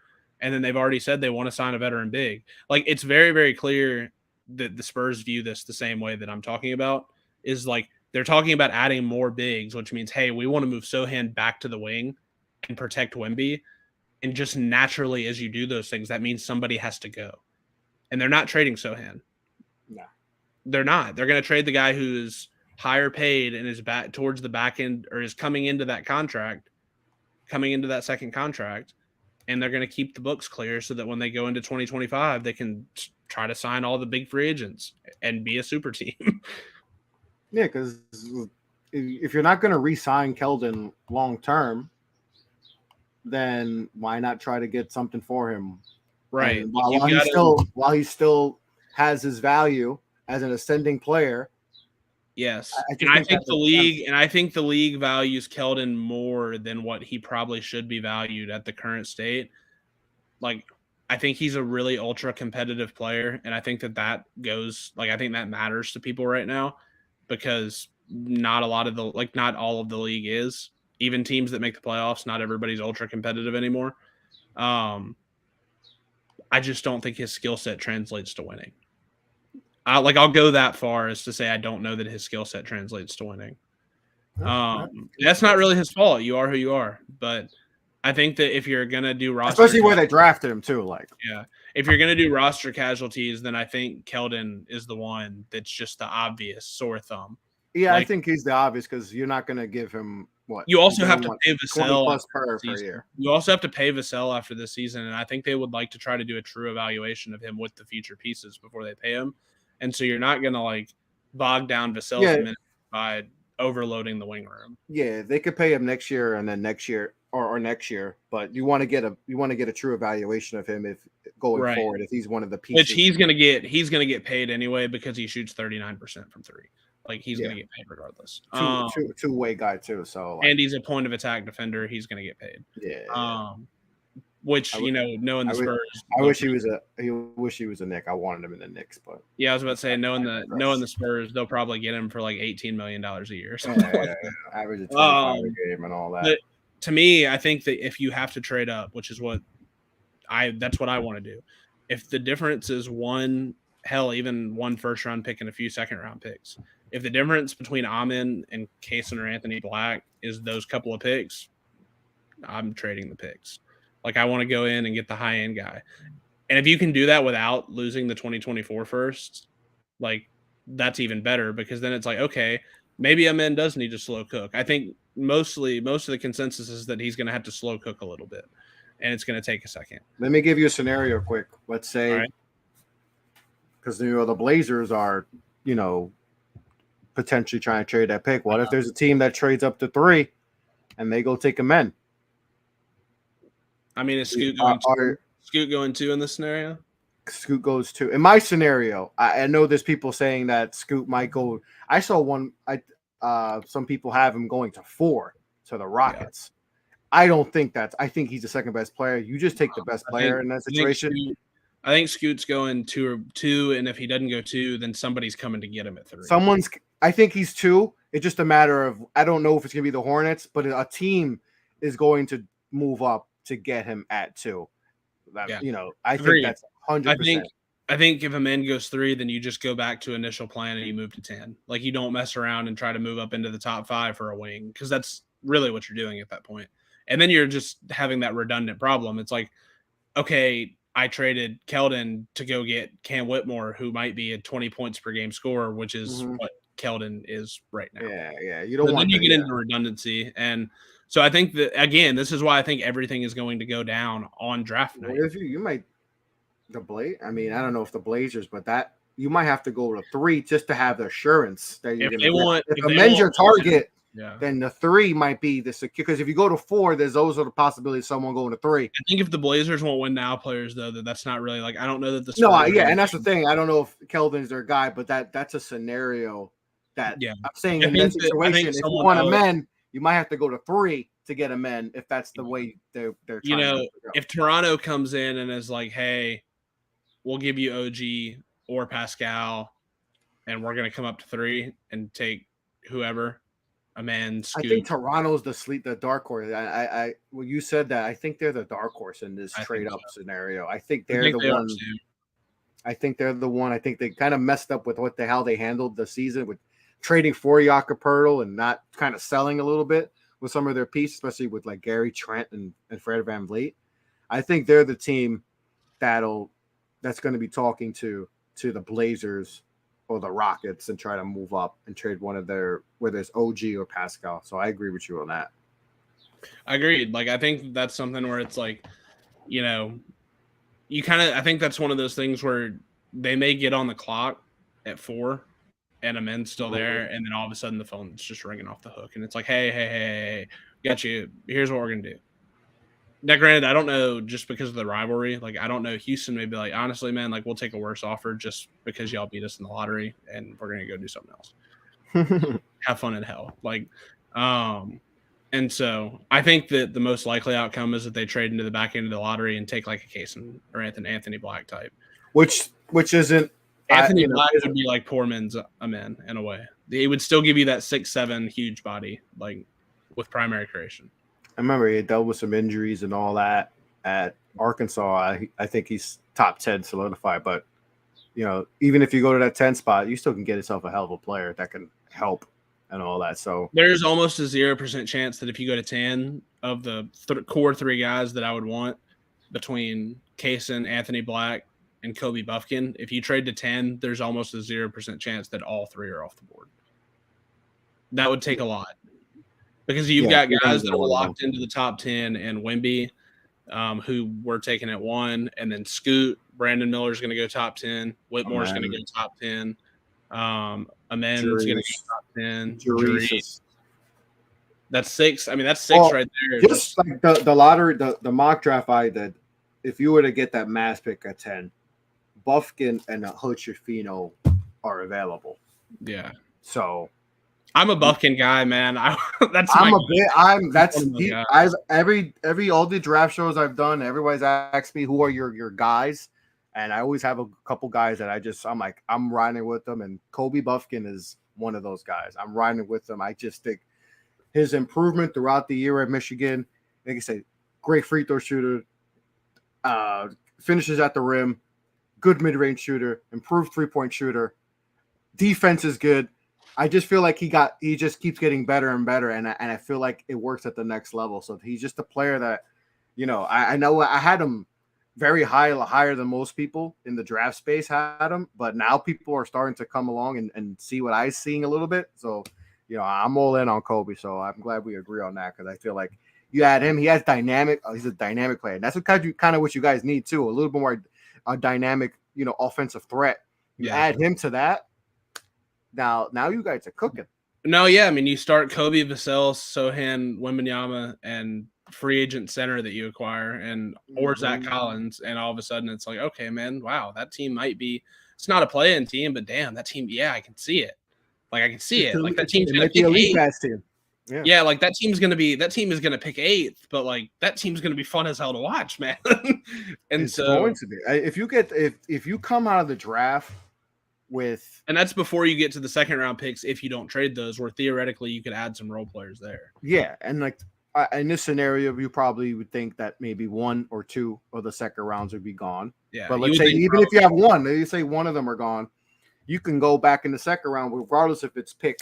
And then they've already said they want to sign a veteran big. Like, it's very, very clear that the Spurs view this the same way that I'm talking about, is like they're talking about adding more bigs, which means, hey, we want to move Sohan back to the wing and protect Wemby. And just naturally, as you do those things, that means somebody has to go. And they're not trading Sohan. No. They're not. They're going to trade the guy who's higher paid and is back towards the back end, or is coming into that second contract. And they're going to keep the books clear so that when they go into 2025, they can try to sign all the big free agents and be a super team. Yeah, because if you're not going to re-sign Keldon long-term, then why not try to get something for him? Right. While he still has his value as an ascending player. Yes. I think the league values Keldon more than what he probably should be valued at the current state. Like, I think he's a really ultra competitive player. And I think that goes, like, I think that matters to people right now, because not all of the league is. Even teams that make the playoffs, not everybody's ultra competitive anymore. I just don't think his skill set translates to winning. I'll go that far as to say I don't know that his skill set translates to winning. That's not really his fault. You are who you are. But I think that if you're going to do roster... Especially where they drafted him, too. Yeah. If you're going to do roster casualties, then I think Keldon is the one that's just the obvious sore thumb. Yeah, I think he's the obvious, because you're not going to give him... What? You also have to pay Vassell per year. You also have to pay Vassell after this season, and I think they would like to try to do a true evaluation of him with the future pieces before they pay him. And so you're not going to bog down Vassell's minutes by overloading the wing room. Yeah, they could pay him next year and then next year or next year, but you want to get a true evaluation of him if going forward, if he's one of the pieces. Which he's going to get paid anyway, because he shoots 39% from 3. Like, he's going to get paid regardless. Two-way guy too. So, and he's a point of attack defender. He's going to get paid. Yeah. Which, knowing the Spurs, I wish he was a Knick. I wanted him in the Knicks, but yeah, I was about to say, knowing the Spurs, they'll probably get him for like $18 million a year. Average of 25 a game and all that. But to me, I think that if you have to trade up, which is that's what I want to do. If the difference is even one first round pick and a few second round picks, if the difference between Amen and Kaysen or Anthony Black is those couple of picks, I'm trading the picks. Like, I want to go in and get the high end guy. And if you can do that without losing the 2024 first, like, that's even better, because then it's like, okay, maybe Amen does need to slow cook. I think most of the consensus is that he's going to have to slow cook a little bit. and it's going to take a second. Let me give you a scenario quick. Let's say, because the Blazers are, potentially trying to trade that pick. What if there's a team that trades up to 3 and they go take a men? I mean, is Scoot going 2 in this scenario? Scoot goes 2. In my scenario, I know there's people saying that Scoot might go. I saw one. Some people have him going to 4 to the Rockets. Yeah. I don't think that's. I think he's the second best player. You just take the best player in that situation. I think Scoot's going 2, and if he doesn't go 2, then somebody's coming to get him at 3. I think he's 2. It's just a matter of I don't know if it's going to be the Hornets, but a team is going to move up to get him at 2. I think that's 100%. I think if a man goes 3, then you just go back to initial plan and you move to 10. Like you don't mess around and try to move up into the top 5 for a wing, because that's really what you're doing at that point. And then you're just having that redundant problem. It's like, okay, I traded Keldon to go get Cam Whitmore, who might be a 20 points per game scorer, which is what Keldon is right now. Yeah. You don't want. Then you get into redundancy, and so I think that again, this is why I think everything is going to go down on draft night. If you might I don't know if the Blazers, but that you might have to go to 3 just to have the assurance that you're going to. If amend your target. Yeah. Then the 3 might be the secure, because if you go to 4, those are the possibilities of someone going to 3. I think if the Blazers won't win now players, though, that's not really like I don't know that the Spurs and that's the thing. I don't know if Keldon's their guy, but that's a scenario that I'm saying in that situation. If you want a men, you might have to go to 3 to get a men if that's the way they're trying to go. If Toronto comes in and is like, hey, we'll give you OG or Pascal, and we're going to come up to 3 and take whoever. Scoot. I think Toronto's the dark horse. Well, you said that. I think they're the dark horse in this trade up scenario. I think they're the one. I think they're the one. I think they kind of messed up with how they handled the season with trading for Jakob Poeltl and not kind of selling a little bit with some of their pieces, especially with like Gary Trent and Fred VanVleet. I think they're the team that's going to be talking to the Blazers or the Rockets and try to move up and trade one of whether it's OG or Pascal. So I agree with you on that. I agreed. Like, I think that's something where it's like, I think that's one of those things where they may get on the clock at 4 and a man's still there. And then all of a sudden the phone's just ringing off the hook. And it's like, hey, got you. Here's what we're going to do. Now, granted, I don't know, just because of the rivalry. Like, I don't know. Houston may be like, honestly, man, like, we'll take a worse offer just because y'all beat us in the lottery, and we're gonna go do something else. Have fun in hell, like, and so I think that the most likely outcome is that they trade into the back end of the lottery and take like a Kaysen or Anthony Black type, which isn't Anthony Black would be like poor man's a man in a way. He would still give you that 6'7" huge body, like with primary creation. I remember he dealt with some injuries and all that at Arkansas. I think he's top 10 solidified, but even if you go to that 10 spot, you still can get yourself a hell of a player that can help and all that. So there's almost a 0% chance that if you go to 10 of the core 3 guys that I would want between Kaysen, Anthony Black, and Kobe Buffkin, if you trade to 10, there's almost a 0% chance that all 3 are off the board. That would take a lot. Because you've got guys that are locked into the top 10 and Wemby, who we're taking at 1, and then Scoot, Brandon Miller's going to go top 10. Whitmore's going to go top 10. Amen's going to go top 10. That's 6. I mean, that's 6 right there. Just like the lottery, the mock draft I did, if you were to get that mass pick at 10, Buffkin and Hochefino are available. Yeah. So I'm a Buffkin guy, man. All the draft shows I've done, everybody's asked me who are your guys, and I always have a couple guys that I'm riding with them, and Kobe Buffkin is one of those guys. I'm riding with him. I just think his improvement throughout the year at Michigan, like I say, great free throw shooter, finishes at the rim, good mid-range shooter, improved three-point shooter, defense is good. I just feel like he just keeps getting better and better, and I feel like it works at the next level. So he's just a player that, I know I had him very higher than most people in the draft space had him, but now people are starting to come along and see what I'm seeing a little bit. So, I'm all in on Kobe. So I'm glad we agree on that, because I feel like You add him, he has dynamic. He's a dynamic player. And that's what kind of what you guys need too. A little bit more dynamic, offensive threat. You add him to that. Now you guys are cooking. No, yeah. I mean, you start Kobe, Vassell, Sohan, Wembayama, and free agent center that you acquire, or Zach Collins, and all of a sudden it's like, okay, man, wow, that team might be. It's not a play-in team, but damn, that team, yeah, I can see it. Like I can see it. Like that team's going to pick elite pass team. Yeah, like that team is going to pick 8th, but like that team's going to be fun as hell to watch, man. And it's going to be. If you come out of the draft with, and that's before you get to the second round picks, if you don't trade those, where theoretically you could add some role players there. Yeah, and like in this scenario, you probably would think that maybe 1 or 2 of the second rounds would be gone. Yeah, but let's say even if you have 1, you say 1 of them are gone, you can go back in the second round, regardless if it's pick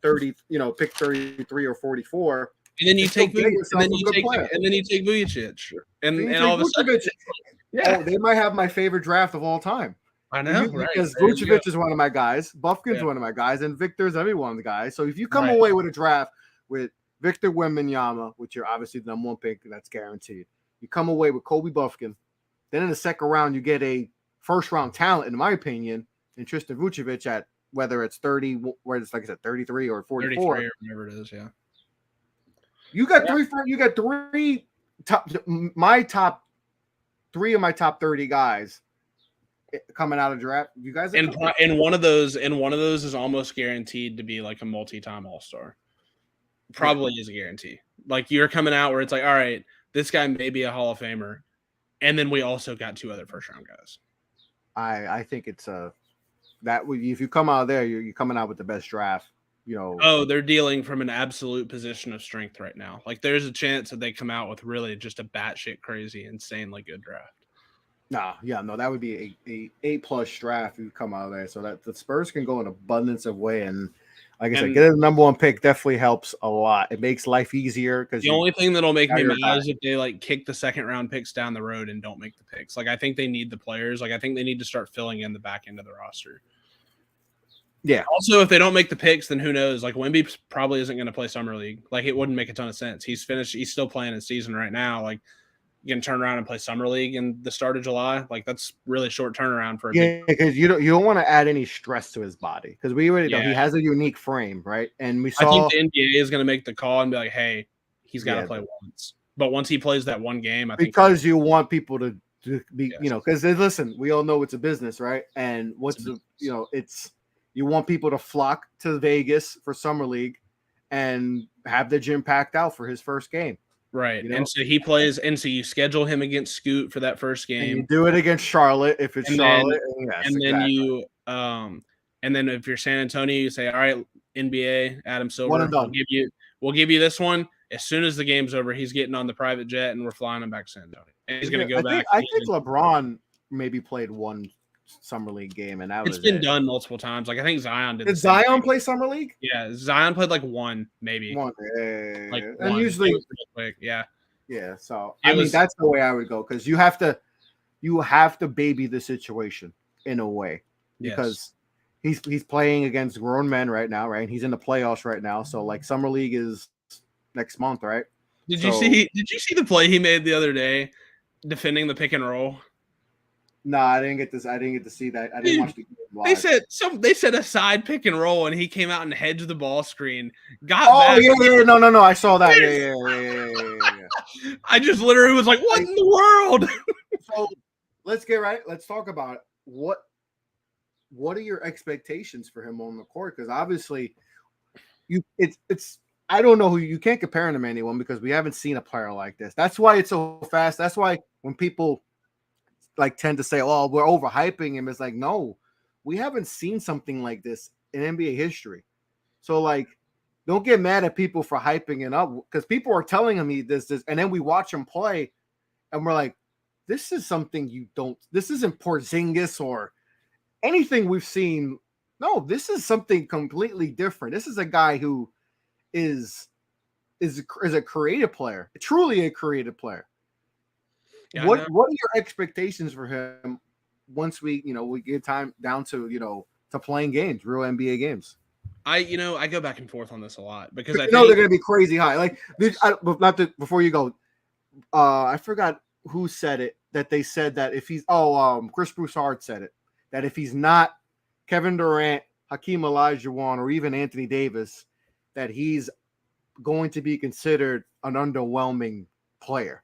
30, pick 33 or 44. And then you take Vujicic, and all of a sudden, they might have my favorite draft of all time. I know, because Vucevic is one of my guys, Buffkin's one of my guys, and Victor's every one of the guys. So if you come away with a draft with Victor Wembanyama, which you're obviously the number 1 pick, that's guaranteed. You come away with Kobe Buffkin. Then in the second round, you get a first-round talent, in my opinion, in Tristan Vucevic at whether it's 30, where it's like I said, 33 or 44. 33 or whatever it is, yeah. You got 3 top. My top 3 of my top 30 guys coming out of draft. You guys, and one of those is almost guaranteed to be like a multi-time All-Star. Probably is a guarantee. Like you're coming out where it's like, all right, this guy may be a Hall of Famer, and then we also got 2 other first-round guys. I think it's that if you come out of there, you're coming out with the best draft. Oh, they're dealing from an absolute position of strength right now. Like there's a chance that they come out with really just a batshit crazy, insanely good draft. No, that would be a A+ draft if you come out of there. So that the Spurs can go in abundance of way, and like I said, getting the number 1 pick definitely helps a lot. It makes life easier because the only thing that'll make me mad is if they like kick the second round picks down the road and don't make the picks. Like I think they need the players. Like I think they need to start filling in the back end of the roster. Yeah. Also, if they don't make the picks, then who knows? Like Wemby probably isn't going to play summer league. Like it wouldn't make a ton of sense. He's finished. He's still playing his season right now. Like you can turn around and play summer league in the start of July. Like that's really short turnaround for a because you don't want to add any stress to his body because we already know he has a unique frame, right? And we saw. I think the NBA is going to make the call and be like, hey, he's got to play once. But once he plays that one game, I think because you want people to be, because listen, we all know it's a business, right? And it's. You want people to flock to Vegas for Summer League and have the gym packed out for his first game. Right. And so he plays, and so you schedule him against Scoot for that first game. And you do it against Charlotte if it's Charlotte. And then if you're San Antonio, you say, all right, NBA, Adam Silver, one and done. We'll give you this one. As soon as the game's over, he's getting on the private jet and we're flying him back to San Antonio. And he's going to go back. I think LeBron maybe played one Summer League game, and it's been done multiple times. Like I think Zion did. Did Zion play Summer League? Yeah, Zion played like one, maybe. And usually quick. Yeah. So I mean, that's the way I would go because you have to baby the situation in a way because he's playing against grown men right now, right? He's in the playoffs right now, so like Summer League is next month, right? Did you see the play he made the other day defending the pick and roll? No, I didn't get this. I didn't get to see that. I didn't watch the game live. They said a side pick and roll, and he came out and hedged the ball screen. No, I saw that. Yeah. I just literally was like, "What in the world?" So let's get right. Let's talk about it. What are your expectations for him on the court? Because obviously, it's. I don't know who you can't compare him to anyone because we haven't seen a player like this. That's why it's so fast. That's why when people like tend to say, "Oh, we're overhyping him," it's like, no, we haven't seen something like this in NBA history. So like, don't get mad at people for hyping it up because people are telling him this, and then we watch him play, and we're like, this is something this isn't Porzingis or anything we've seen. No, this is something completely different. This is a guy who is a creative player, truly a creative player. Yeah, what are your expectations for him once we get time down to to playing games, real NBA games? I go back and forth on this a lot because I You know think they're going to be crazy high. Like, before you go, I forgot who said it, that they said that if he's Chris Broussard said it, that if he's not Kevin Durant, Hakeem Olajuwon, or even Anthony Davis, that he's going to be considered an underwhelming player.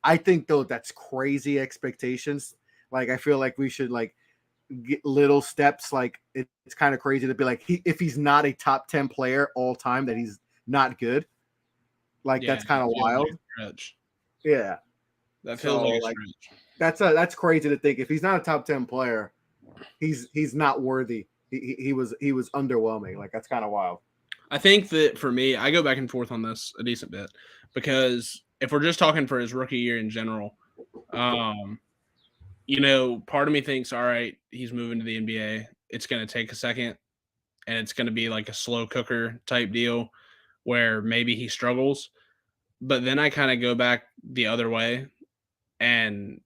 I think though that's crazy expectations. Like I feel like we should like get little steps. Like it's kind of crazy to be like if he's not a top 10 player all time, that he's not good. Like that's kind of wild. Like yeah, that feels like a stretch. That's crazy to think. If he's not a top 10 player, he's not worthy. He was underwhelming. Like that's kind of wild. I think that for me, I go back and forth on this a decent bit because if we're just talking for his rookie year in general, part of me thinks, all right, he's moving to the NBA. It's going to take a second, and it's going to be like a slow cooker type deal where maybe he struggles. But then I kind of go back the other way, and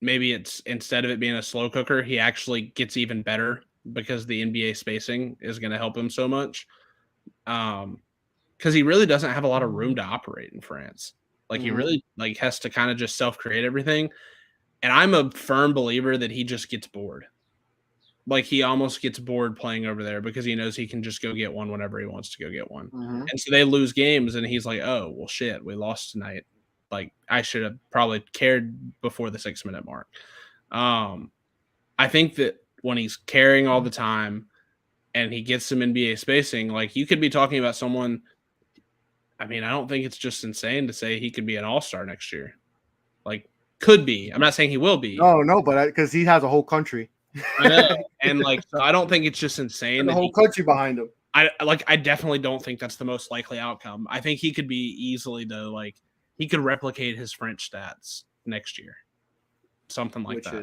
maybe it's instead of it being a slow cooker, he actually gets even better because the NBA spacing is going to help him so much. Because he really doesn't have a lot of room to operate in France. Like he really like has to kind of just self-create everything. And I'm a firm believer that he just gets bored. Like he almost gets bored playing over there because he knows he can just go get one whenever he wants to go get one. And so they lose games and he's like, oh, well, shit, we lost tonight. Like I should have probably cared before the 6-minute mark. I think that when he's carrying all the time and he gets some NBA spacing, like you could be talking about someone. I mean, I don't think it's just insane to say he could be an all-star next year. Like, could be. I'm not saying he will be. No, but because he has a whole country. I know. And like, so I don't think it's just insane. And the whole country behind him. I definitely don't think that's the most likely outcome. I think he could be easily he could replicate his French stats next year. Something like that.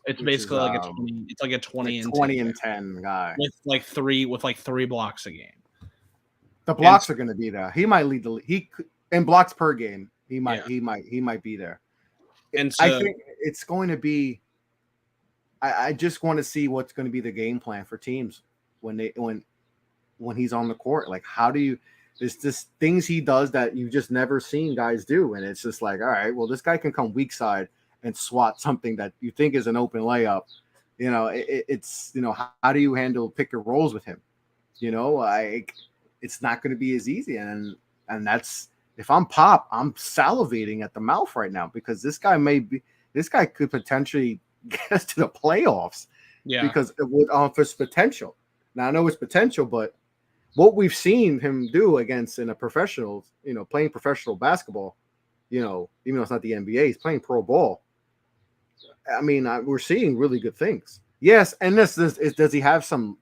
It's basically like a 20. It's like a 20 and 10 guy with three blocks a game. The blocks are going to be there. He might lead the league. In blocks per game. He might be there. And so, I think it's going to be. I just want to see what's going to be the game plan for teams when he's on the court. Like, how do you? There's just things he does that you've just never seen guys do, and it's just like, all right, well, this guy can come weak side and swat something that you think is an open layup. It's how do you handle pick and rolls with him? It's not going to be as easy, and that's if I'm Pop, I'm salivating at the mouth right now because this guy could potentially get us to the playoffs. Yeah, because of his potential. Now I know his potential, but what we've seen him do against in a professional, playing professional basketball, even though it's not the NBA, he's playing pro ball. I mean, we're seeing really good things. Yes, and this is does he have some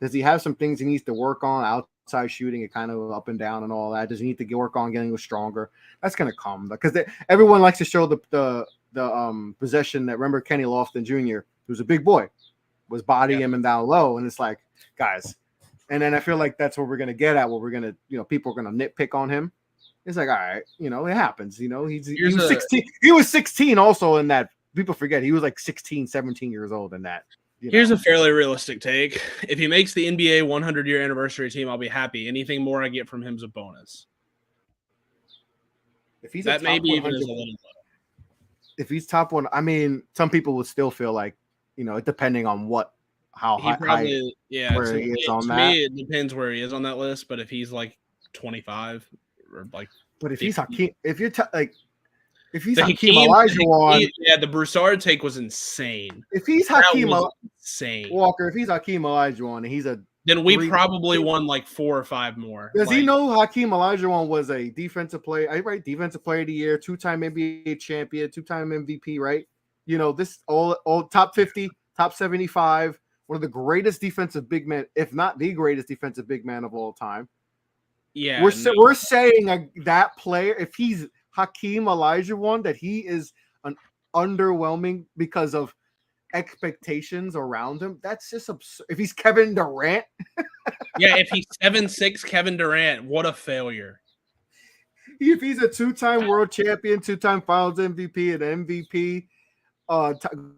things he needs to work on outside shooting it kind of up and down and all that? Does he need to work on getting stronger? That's going to come because everyone likes to show the possession that remember Kenny Lofton Jr., who's a big boy, was bodying him and down low, and it's like, guys, and then I feel like that's what we're going to get at, where we're going to, people are going to nitpick on him. It's like, all right, it happens. He was 16. He was 16 also in that. People forget he was like 16, 17 years old in that. Here's a fairly realistic take. If he makes the NBA 100-year anniversary team, I'll be happy. Anything more I get from him is a bonus. If he's that maybe even is a little low. If he's top one, I mean, some people would still feel like, depending on how high where he is on that. To me, it depends where he is on that list. But if he's like 25 or like, but if he's Hakeem, if he's Hakeem Olajuwon, the Broussard take was insane. If he's Hakeem insane Walker, if he's Hakeem Olajuwon and he's then we probably won like 4 or 5 more. Does he know Hakeem Olajuwon was a defensive player, right? Defensive player of the year, 2-time NBA champion, 2-time MVP, right? This all top 50, top 75, one of the greatest defensive big men, if not the greatest defensive big man of all time. Yeah, we're saying that player, if he's Hakeem Olajuwon, that he is an underwhelming because of expectations around him. That's just absurd. If he's Kevin Durant, if he's 7'6" Kevin Durant, what a failure. If he's a 2-time world champion, 2-time Finals MVP, and MVP,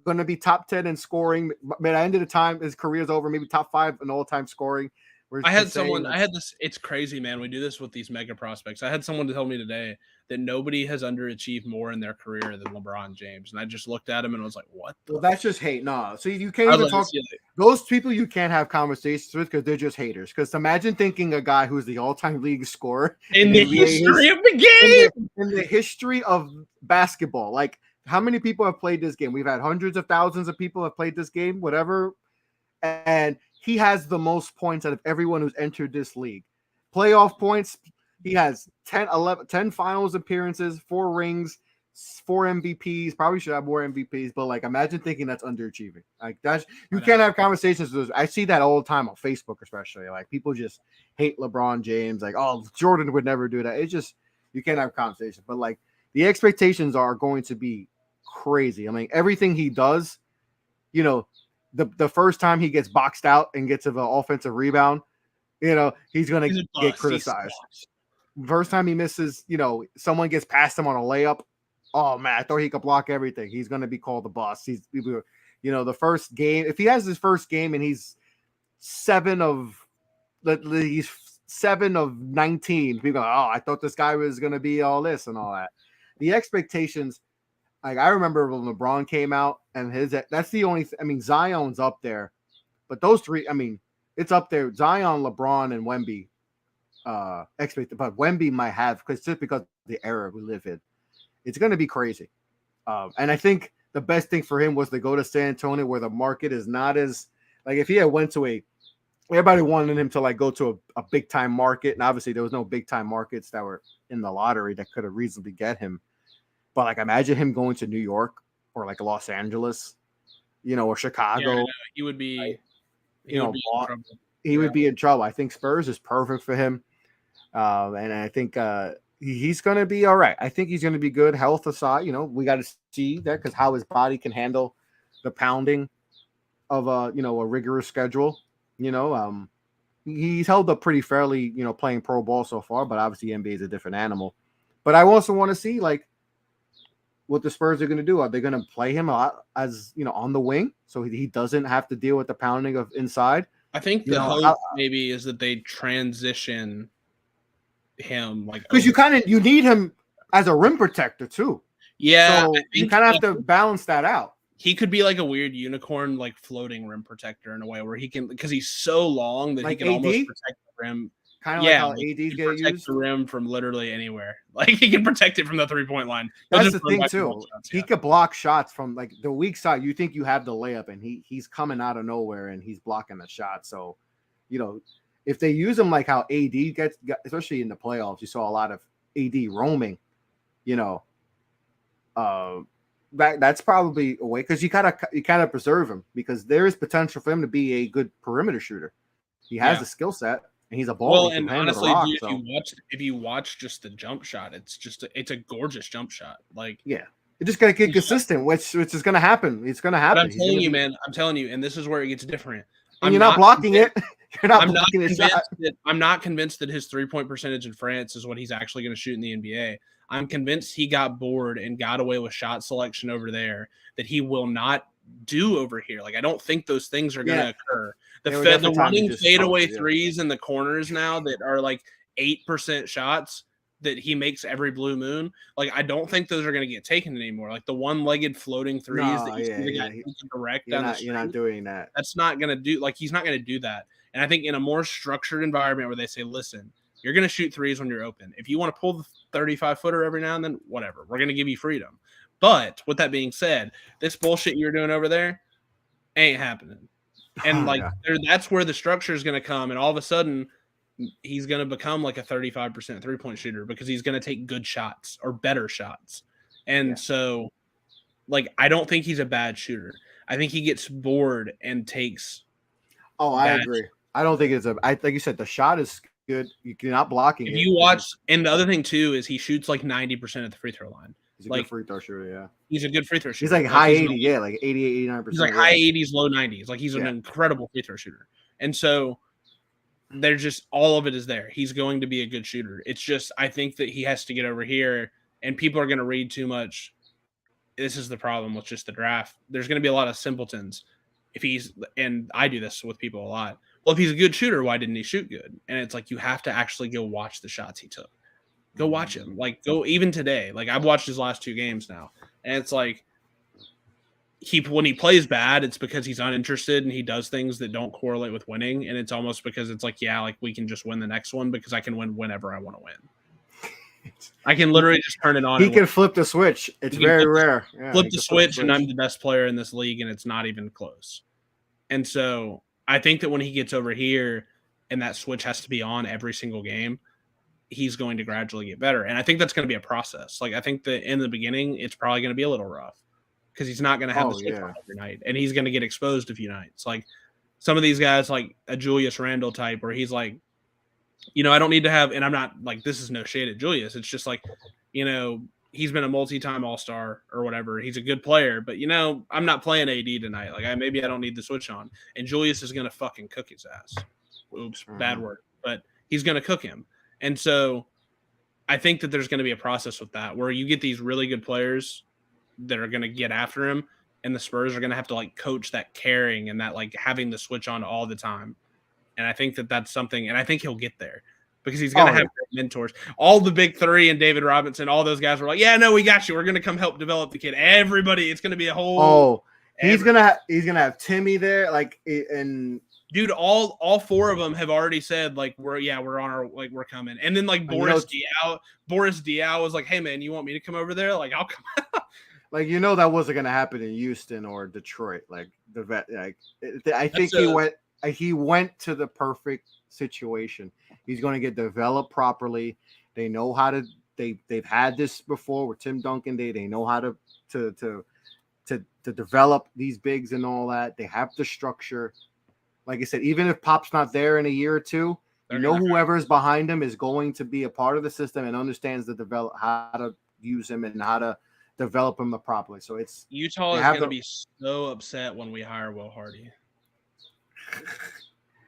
going to be top 10 in scoring. By the end of the time, his career's over. Maybe top 5 in all-time scoring. We're I had just saying someone. I that- had this. It's crazy, man. We do this with these mega prospects. I had someone to tell me today that nobody has underachieved more in their career than LeBron James, and I just looked at him and was like, "What?" Well, that's just hate. No, so you can't I was even like, talk. "See you later." Those people you can't have conversations with because they're just haters. Because imagine thinking a guy who's the all-time league scorer In the NBA history of the in game. in the history of basketball, like how many people have played this game? We've had hundreds of thousands of people have played this game, whatever. And he has the most points out of everyone who's entered this league. Playoff points, he has 10 finals appearances, 4 rings, 4 MVPs. Probably should have more MVPs, but like imagine thinking that's underachieving. Like that's you can't have conversations with those. I see that all the time on Facebook, especially. Like people just hate LeBron James, like, oh, Jordan would never do that. It's just you can't have conversations. But like the expectations are going to be crazy. I mean, everything he does, you know, the first time he gets boxed out and gets an offensive rebound, you know, he's going to get criticized. First time he misses, you know, someone gets past him on a layup. Oh, man, I thought he could block everything. He's going to be called the boss. He's, you know, the first game, if he has his first game and he's 7 of 19, people go, oh, I thought this guy was going to be all this and all that. The expectations, like I remember when LeBron came out and that's the only I mean, Zion's up there, but those three, I mean, it's up there. Zion, LeBron, and Wemby expected, but Wemby might have because of the era we live in. It's going to be crazy. And I think the best thing for him was to go to San Antonio where the market is not as like if he had went to everybody wanted him to like go to a big time market, and obviously there was no big time markets that were in the lottery that could have reasonably get him. But like, imagine him going to New York or like Los Angeles, you know, or Chicago. Yeah, he would be, he would be in trouble. I think Spurs is perfect for him, and I think he's going to be all right. I think he's going to be good. Health aside, you know, we got to see that because how his body can handle the pounding of a rigorous schedule. You know, he's held up pretty fairly, you know, playing pro ball so far. But obviously, NBA is a different animal. But I also want to see like what the Spurs are going to do. Are they going to play him a lot as, you know, on the wing so he doesn't have to deal with the pounding of inside? I think the hope maybe is that they transition him like because you need him as a rim protector too. Yeah, so you kind of have to balance that out. He could be like a weird unicorn, like floating rim protector in a way where he can, because he's so long that like he can AD? almost protect the rim. Kind of like how AD's get used. The rim from literally anywhere. Like he can protect it from the 3-point line. That's the thing too. He could block shots from like the weak side. You think you have the layup, and he's coming out of nowhere and he's blocking the shot. So, you know, if they use him like how AD gets, especially in the playoffs, you saw a lot of AD roaming. You know, that's probably a way because you gotta preserve him because there is potential for him to be a good perimeter shooter. He has the skill set. And he's a ball. Well, and honestly, dude, if you watch just the jump shot, it's a gorgeous jump shot. Like, yeah, you just gotta get consistent, which is gonna happen. It's gonna happen. I'm telling you, man. I'm telling you, and this is where it gets different. And you're not blocking it. You're not blocking the shot. I'm not convinced that his 3-point percentage in France is what he's actually going to shoot in the NBA. I'm convinced he got bored and got away with shot selection over there that he will not do over here. Like, I don't think those things are going to occur. The running fadeaway threes in the corners now that are like 8% shots that he makes every blue moon. Like, I don't think those are going to get taken anymore. Like the one-legged floating threes that you see the guy who can direct down the street. You're not doing that. That's not going to do. Like, he's not going to do that. And I think in a more structured environment where they say, listen, you're going to shoot threes when you're open. If you want to pull the 35-footer every now and then, whatever. We're going to give you freedom. But with that being said, this bullshit you're doing over there ain't happening. And that's where the structure is going to come. And all of a sudden, he's going to become like a 35% 3-point shooter because he's going to take good shots or better shots. And so, like, I don't think he's a bad shooter. I think he gets bored and takes. Oh, I agree. I don't think it's like you said, the shot is good. You're not blocking it. If you watch, and the other thing too is he shoots like 90% at the free throw line. He's a good free throw shooter, yeah. He's a good free throw shooter. He's like high 80, like 88, 89%. He's like high 80s, low 90s. Like he's an incredible free throw shooter. And so they're just, all of it is there. He's going to be a good shooter. It's just, I think that he has to get over here and people are going to read too much. This is the problem with just the draft. There's going to be a lot of simpletons. And I do this with people a lot, Well, if he's a good shooter, why didn't he shoot good? And it's like you have to actually go watch the shots he took. Go watch him. Like, go even today. Like, I've watched his last 2 games now, and it's like when he plays bad, it's because he's uninterested and he does things that don't correlate with winning. And it's almost because it's like, yeah, like we can just win the next one because I can win whenever I want to win. I can literally just turn it on. He can flip the switch. It's very rare. Flip the switch, and I'm the best player in this league, and it's not even close. And so I think that when he gets over here and that switch has to be on every single game, he's going to gradually get better. And I think that's going to be a process. Like, I think that in the beginning, it's probably going to be a little rough because he's not going to have the switch on every night, and he's going to get exposed a few nights. Like some of these guys, like a Julius Randle type, where he's like, you know, I don't need to have, and I'm not like, this is no shade at Julius. It's just like, you know, he's been a multi-time All-Star or whatever. He's a good player, but you know, I'm not playing AD tonight. Like maybe I don't need the switch on, and Julius is going to fucking cook his ass. Oops, bad word, but he's going to cook him. And so I think that there's going to be a process with that where you get these really good players that are going to get after him, and the Spurs are going to have to like coach that caring and that like having the switch on all the time. And I think that that's something, and I think he'll get there because he's going to have mentors. All the big 3 and David Robinson, all those guys were like, yeah, no, we got you. We're going to come help develop the kid. Everybody, it's going to be a whole. He's going to have Timmy there. Like, and dude, all 4 of them have already said like, we're on our, like, we're coming. And then like Boris Diaw was like, hey man, you want me to come over there? Like, I'll come. Like, you know, that wasn't going to happen in Houston or Detroit. Like the vet, like I think he went to the perfect situation. He's going to get developed properly. They know how to. They've had this before with Tim Duncan. They know how to develop these bigs and all that. They have the structure. Like I said, even if Pop's not there in a year or two, you know whoever's behind him is going to be a part of the system and understands how to use him and how to develop him properly. So it's Utah is going to be so upset when we hire Will Hardy.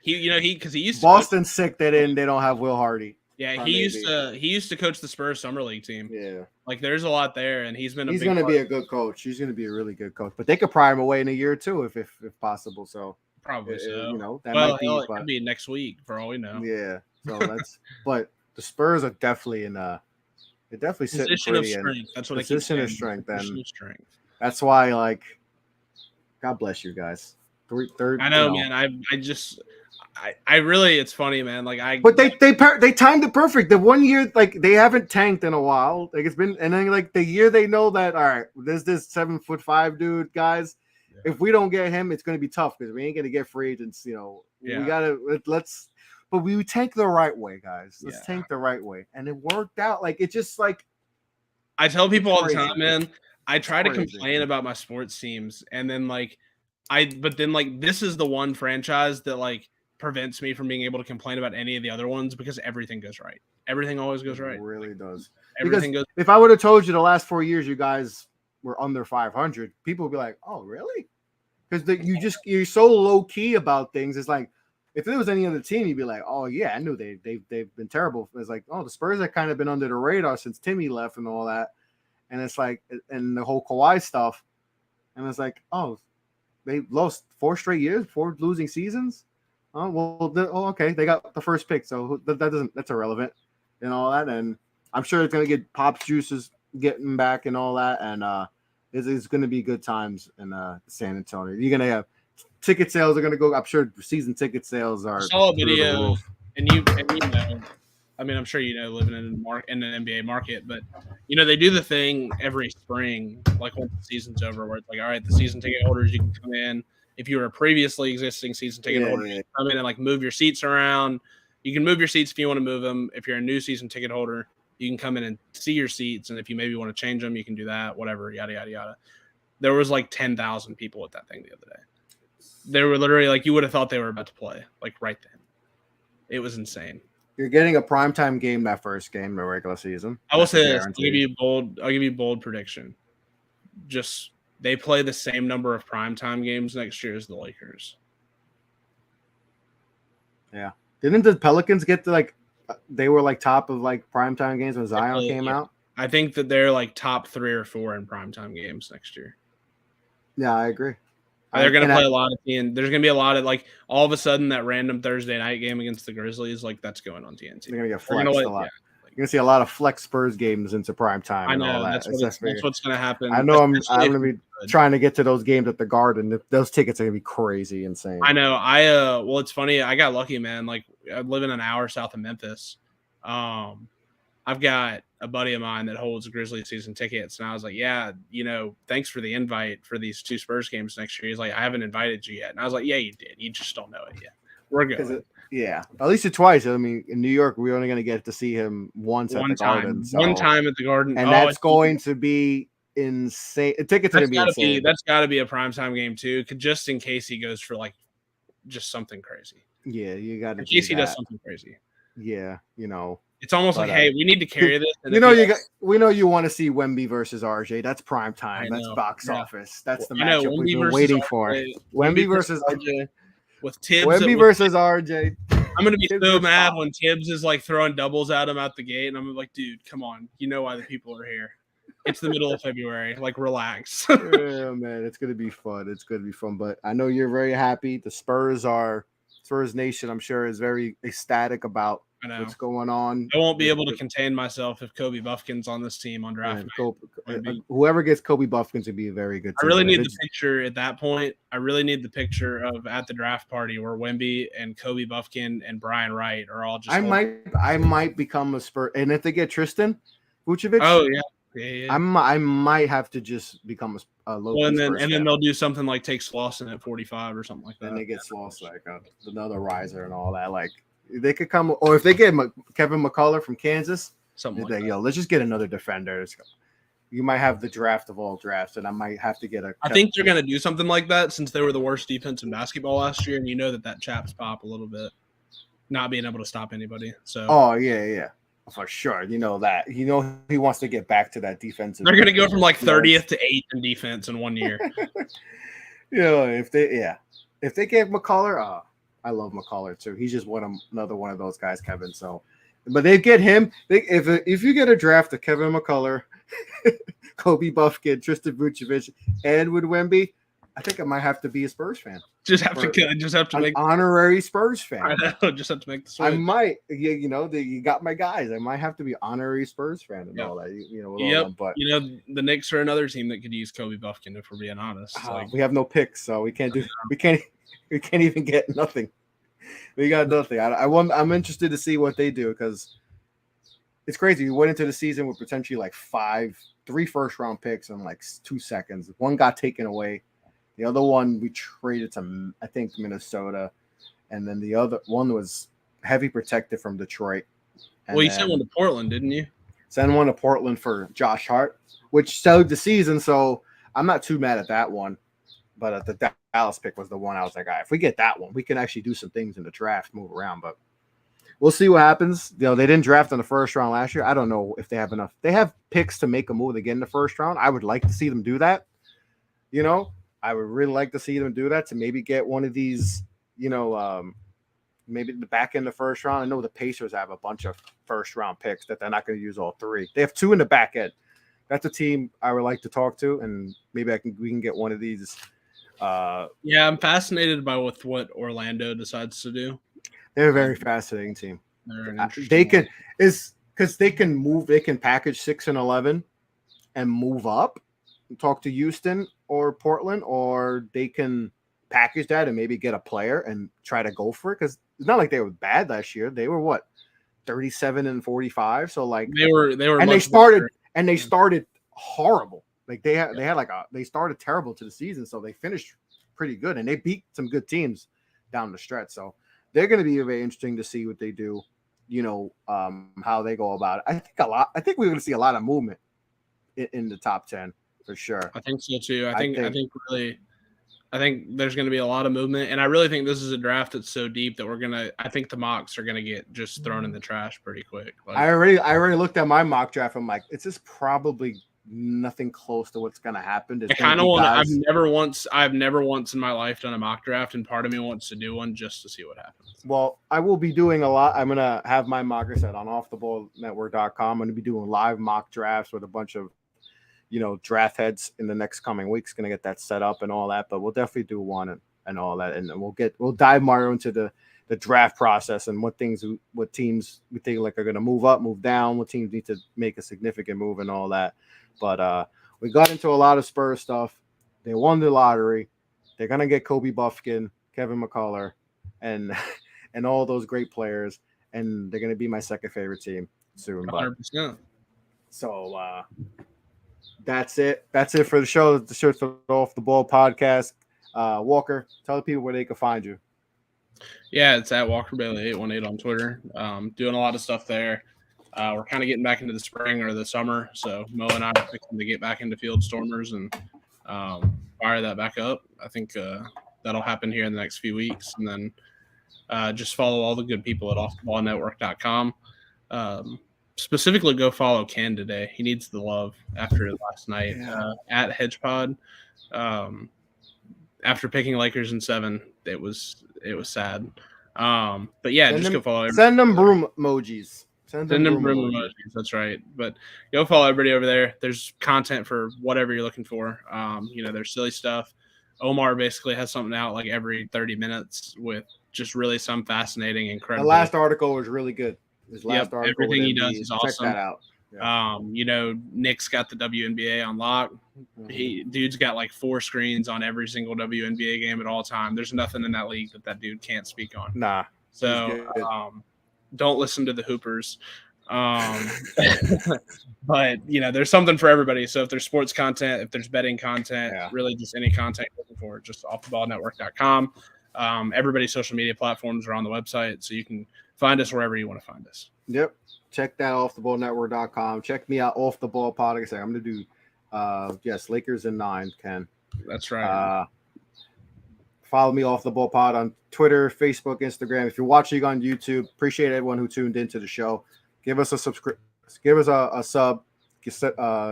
Because he used to Boston's sick that they don't have Will Hardy. Yeah, he used to coach the Spurs summer league team. Yeah, like there's a lot there, and he's going to be a good coach. He's going to be a really good coach, but they could pry him away in a year or two if possible. So probably so. You know, that might be. It could be next week for all we know. Yeah, so that's. But the Spurs are definitely they're definitely sitting pretty in strength. That's what position of strength. And that's why, like, God bless you guys. Third. I know, man. I really, it's funny, man. But they timed it perfect. The 1 year, like, they haven't tanked in a while. Like, it's been, and then like the year they know that, all right, there's this 7'5" dude, guys. Yeah. If we don't get him, it's going to be tough because we ain't going to get free agents. You know, we gotta but we tank the right way, guys. Let's tank the right way, and it worked out. Like, it's just like I tell people all the time, man. I try to complain about my sports teams, and then but then this is the one franchise that like prevents me from being able to complain about any of the other ones because everything goes right. Everything always goes right. It really does. Everything goes. If I would have told you the last 4 years you guys were under 500, people would be like, "Oh, really?" Because you're so low key about things. It's like if it was any other team, you'd be like, "Oh yeah, I knew they've been terrible." It's like, "Oh, the Spurs have kind of been under the radar since Timmy left and all that," and it's like, and the whole Kawhi stuff, and it's like, "Oh, they lost 4 straight years, 4 losing seasons." Oh, well, okay. They got the first pick, so that's irrelevant and all that. And I'm sure it's going to get Pop's juices getting back and all that. And it's going to be good times in San Antonio. You're going to have ticket sales are going to go. I'm sure season ticket sales are. I saw a video, and you know, I mean, I'm sure you know, living in an NBA market, but you know, they do the thing every spring, like once the season's over, where it's like, all right, the season ticket holders, you can come in. If you were a previously existing season ticket holder, you come in and like move your seats around. You can move your seats if you want to move them. If you're a new season ticket holder, you can come in and see your seats. And if you maybe want to change them, you can do that, whatever, yada, yada, yada. There was like 10,000 people at that thing the other day. They were literally like, you would have thought they were about to play, like right then. It was insane. You're getting a primetime game that first game in the regular season. I will say this. I'll give you a bold prediction. Just they play the same number of primetime games next year as the Lakers. Yeah. Didn't the Pelicans get to they were like top of like primetime games when Zion came out? I think that they're like top 3 or 4 in primetime games next year. Yeah, I agree. They're going to play a lot of TNT. There's going to be a lot of like all of a sudden that random Thursday night game against the Grizzlies, like that's going on TNT. They're going to get flexed a lot. Yeah. You're going to see a lot of flex Spurs games into prime time. I know and all that. That's what's going to happen. I know I'm going to be trying to get to those games at the Garden. Those tickets are going to be crazy, insane. I know. Well, it's funny. I got lucky, man. Like I live in an hour south of Memphis. I've got a buddy of mine that holds Grizzlies season tickets, and I was like, yeah, thanks for the invite for these 2 Spurs games next year. He's like, I haven't invited you yet. And I was like, yeah, you did. You just don't know it yet. We're good. Yeah, at least twice. I mean, in New York, we're only going to get to see him once at the Garden. So. One time at the Garden. And that's going to be insane. Tickets are going to be insane. That's got to be a primetime game, too, just in case he goes for, like, just something crazy. Yeah, you got to. In case he does something crazy. Yeah, It's almost like, hey, we need to carry this. We know you want to see Wemby versus RJ. That's prime time. That's box office. That's the matchup we've been waiting for. Wemby versus RJ. With Tibbs. Wemby versus RJ. I'm going to be so mad when Tibbs is like throwing doubles at him out the gate. And I'm like, dude, come on. You know why the people are here. It's the middle of February. Like, relax. Yeah, man. It's going to be fun. It's going to be fun. But I know you're very happy. The Spurs Nation, I'm sure, is very ecstatic about what's going on. I won't be able to contain myself if Kobe Buffkin's on this team on draft night. Whoever gets Kobe Buffkins would be a very good team. I really need the picture at that point. I really need the picture of at the draft party where Wemby and Kobe Buffkin and Brian Wright are all just. I might become a Spur, and if they get Tristan Vucevic, yeah. I might have to just become a local. Well, and then they'll do something like take Slauson at 45 or something like that. And they get Slauson like another riser and all that. Like they could come, or if they get Kevin McCullough from Kansas, something like that. Let's just get another defender. You might have the draft of all drafts, and I might have to get a. I think they're going to do something like that since they were the worst defense in basketball last year, and that chaps pop a little bit, not being able to stop anybody. So. Oh yeah. For sure, that. He wants to get back to that defensive. They're going to go from like 30th to 8th in defense in 1 year. If they gave McCullough, I love McCullough too. He's just another one of those guys, Kevin. So, but they get him. If you get a draft of Kevin McCullough, Kobe Buffkin, Tristan Vucevic, and with Wemby, I think I might have to be a Spurs fan. Just have to make honorary Spurs fan. I know, just have to make the switch. I might, you got my guys. I might have to be honorary Spurs fan and all that. Yep. But the Knicks are another team that could use Kobe Buffkin if we're being honest. We have no picks, so we can't even get nothing. We got nothing. I'm interested to see what they do because it's crazy. We went into the season with potentially like 3 first-round picks in like 2 seconds. One got taken away. The other one we traded to, I think, Minnesota. And then the other one was heavy protected from Detroit. And you sent one to Portland, didn't you? Sent one to Portland for Josh Hart, which sold the season. So I'm not too mad at that one. But the Dallas pick was the one I was like, all right, if we get that one, we can actually do some things in the draft, move around. But we'll see what happens. They didn't draft in the first round last year. I don't know if they have enough. They have picks to make a move again in the first round. I would like to see them do that. I would really like to see them do that to maybe get one of these, maybe the back end of the first round. I know the Pacers have a bunch of first round picks that they're not going to use all 3. They have 2 in the back end. That's a team I would like to talk to, and maybe we can get one of these. I'm fascinated by what Orlando decides to do. They're a very fascinating team. They can move. They can package 6 and 11 and move up. Talk to Houston or Portland, or they can package that and maybe get a player and try to go for it. Because it's not like they were bad last year. They were 37 and 45. So like they were, and they started horrible. Like they started terrible to the season. So they finished pretty good and they beat some good teams down the stretch. So they're going to be very interesting to see what they do. How they go about it. I think we're going to see a lot of movement in the top 10. For sure. I think so too. I think there's going to be a lot of movement, and I really think this is a draft that's so deep that I think the mocks are going to get just thrown in the trash pretty quick. I already looked at my mock draft. I'm like, it's just probably nothing close to what's going to happen. I kind of want. I've never once in my life done a mock draft, and part of me wants to do one just to see what happens. Well, I will be doing a lot. I'm going to have my mocker set on offtheballnetwork.com. I'm going to be doing live mock drafts with a bunch of draft heads in the next coming weeks, going to get that set up and all that. But we'll definitely do one and all that, and we'll dive more into the draft process and what teams we think like are going to move up, move down, what teams need to make a significant move and all that. But we got into a lot of Spurs stuff. They won the lottery. They're going to get Kobe Buffkin, Kevin McCullough, and all those great players, and they're going to be my second favorite team soon. 100%. So that's it. That's it for the show. The Shirts Off the Ball podcast. Walker, tell the people where they can find you. Yeah, it's at Walker Bailey 818 on Twitter. Doing a lot of stuff there. We're kind of getting back into the spring or the summer, so Mo and I are fixing to get back into Field Stormers and fire that back up. I think that'll happen here in the next few weeks, and then just follow all the good people at offtheballnetwork.com. Specifically, go follow Ken today. He needs the love after last night at HedgePod. After picking Lakers in 7, it was sad. But yeah, go follow. Send them broom emojis. Send them broom emojis. That's right. But go follow everybody over there. There's content for whatever you're looking for. There's silly stuff. Omar basically has something out like every 30 minutes with just really some fascinating, incredible. The last article was really good. His last article. Everything he does is awesome. Check that out. Yeah. Nick's got the WNBA on lock. Dude's got like 4 screens on every single WNBA game at all time. There's nothing in that league that dude can't speak on. Nah. So don't listen to the Hoopers. But there's something for everybody. So if there's sports content, if there's betting content, really just any content you're looking for, just offtheballnetwork.com. Everybody's social media platforms are on the website, so you can find us wherever you want to find us. Yep. Check that offtheballnetwork.com. Check me out off the ball pod. Like I say, I'm going to do Lakers in 9, Ken. That's right. Follow me off the ball pod on Twitter, Facebook, Instagram. If you're watching on YouTube, appreciate everyone who tuned into the show. Give us a subscribe. Give us a sub.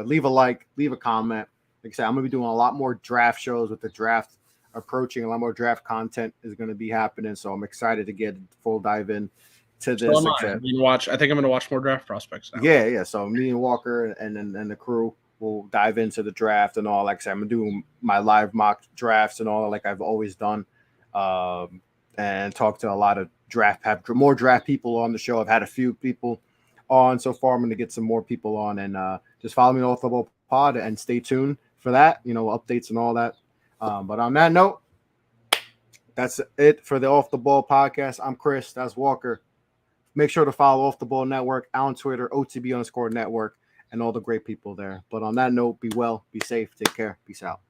Leave a like. Leave a comment. Like I said, I'm going to be doing a lot more draft shows with the draft approaching. A lot more draft content is going to be happening. So I'm excited to get full dive in to this. I think I'm going to watch more draft prospects now. Yeah. So me and Walker and the crew will dive into the draft and all. Like I said, I'm doing my live mock drafts and all like I've always done, and talk to a lot of have more draft people on the show. I've had a few people on so far. I'm going to get some more people on, and just follow me on Off the Ball Pod and stay tuned for that. Updates and all that. But on that note, that's it for the Off the Ball podcast. I'm Chris. That's Walker. Make sure to follow Off the Ball Network on Twitter, OTB_network, and all the great people there. But on that note, be well, be safe, take care, peace out.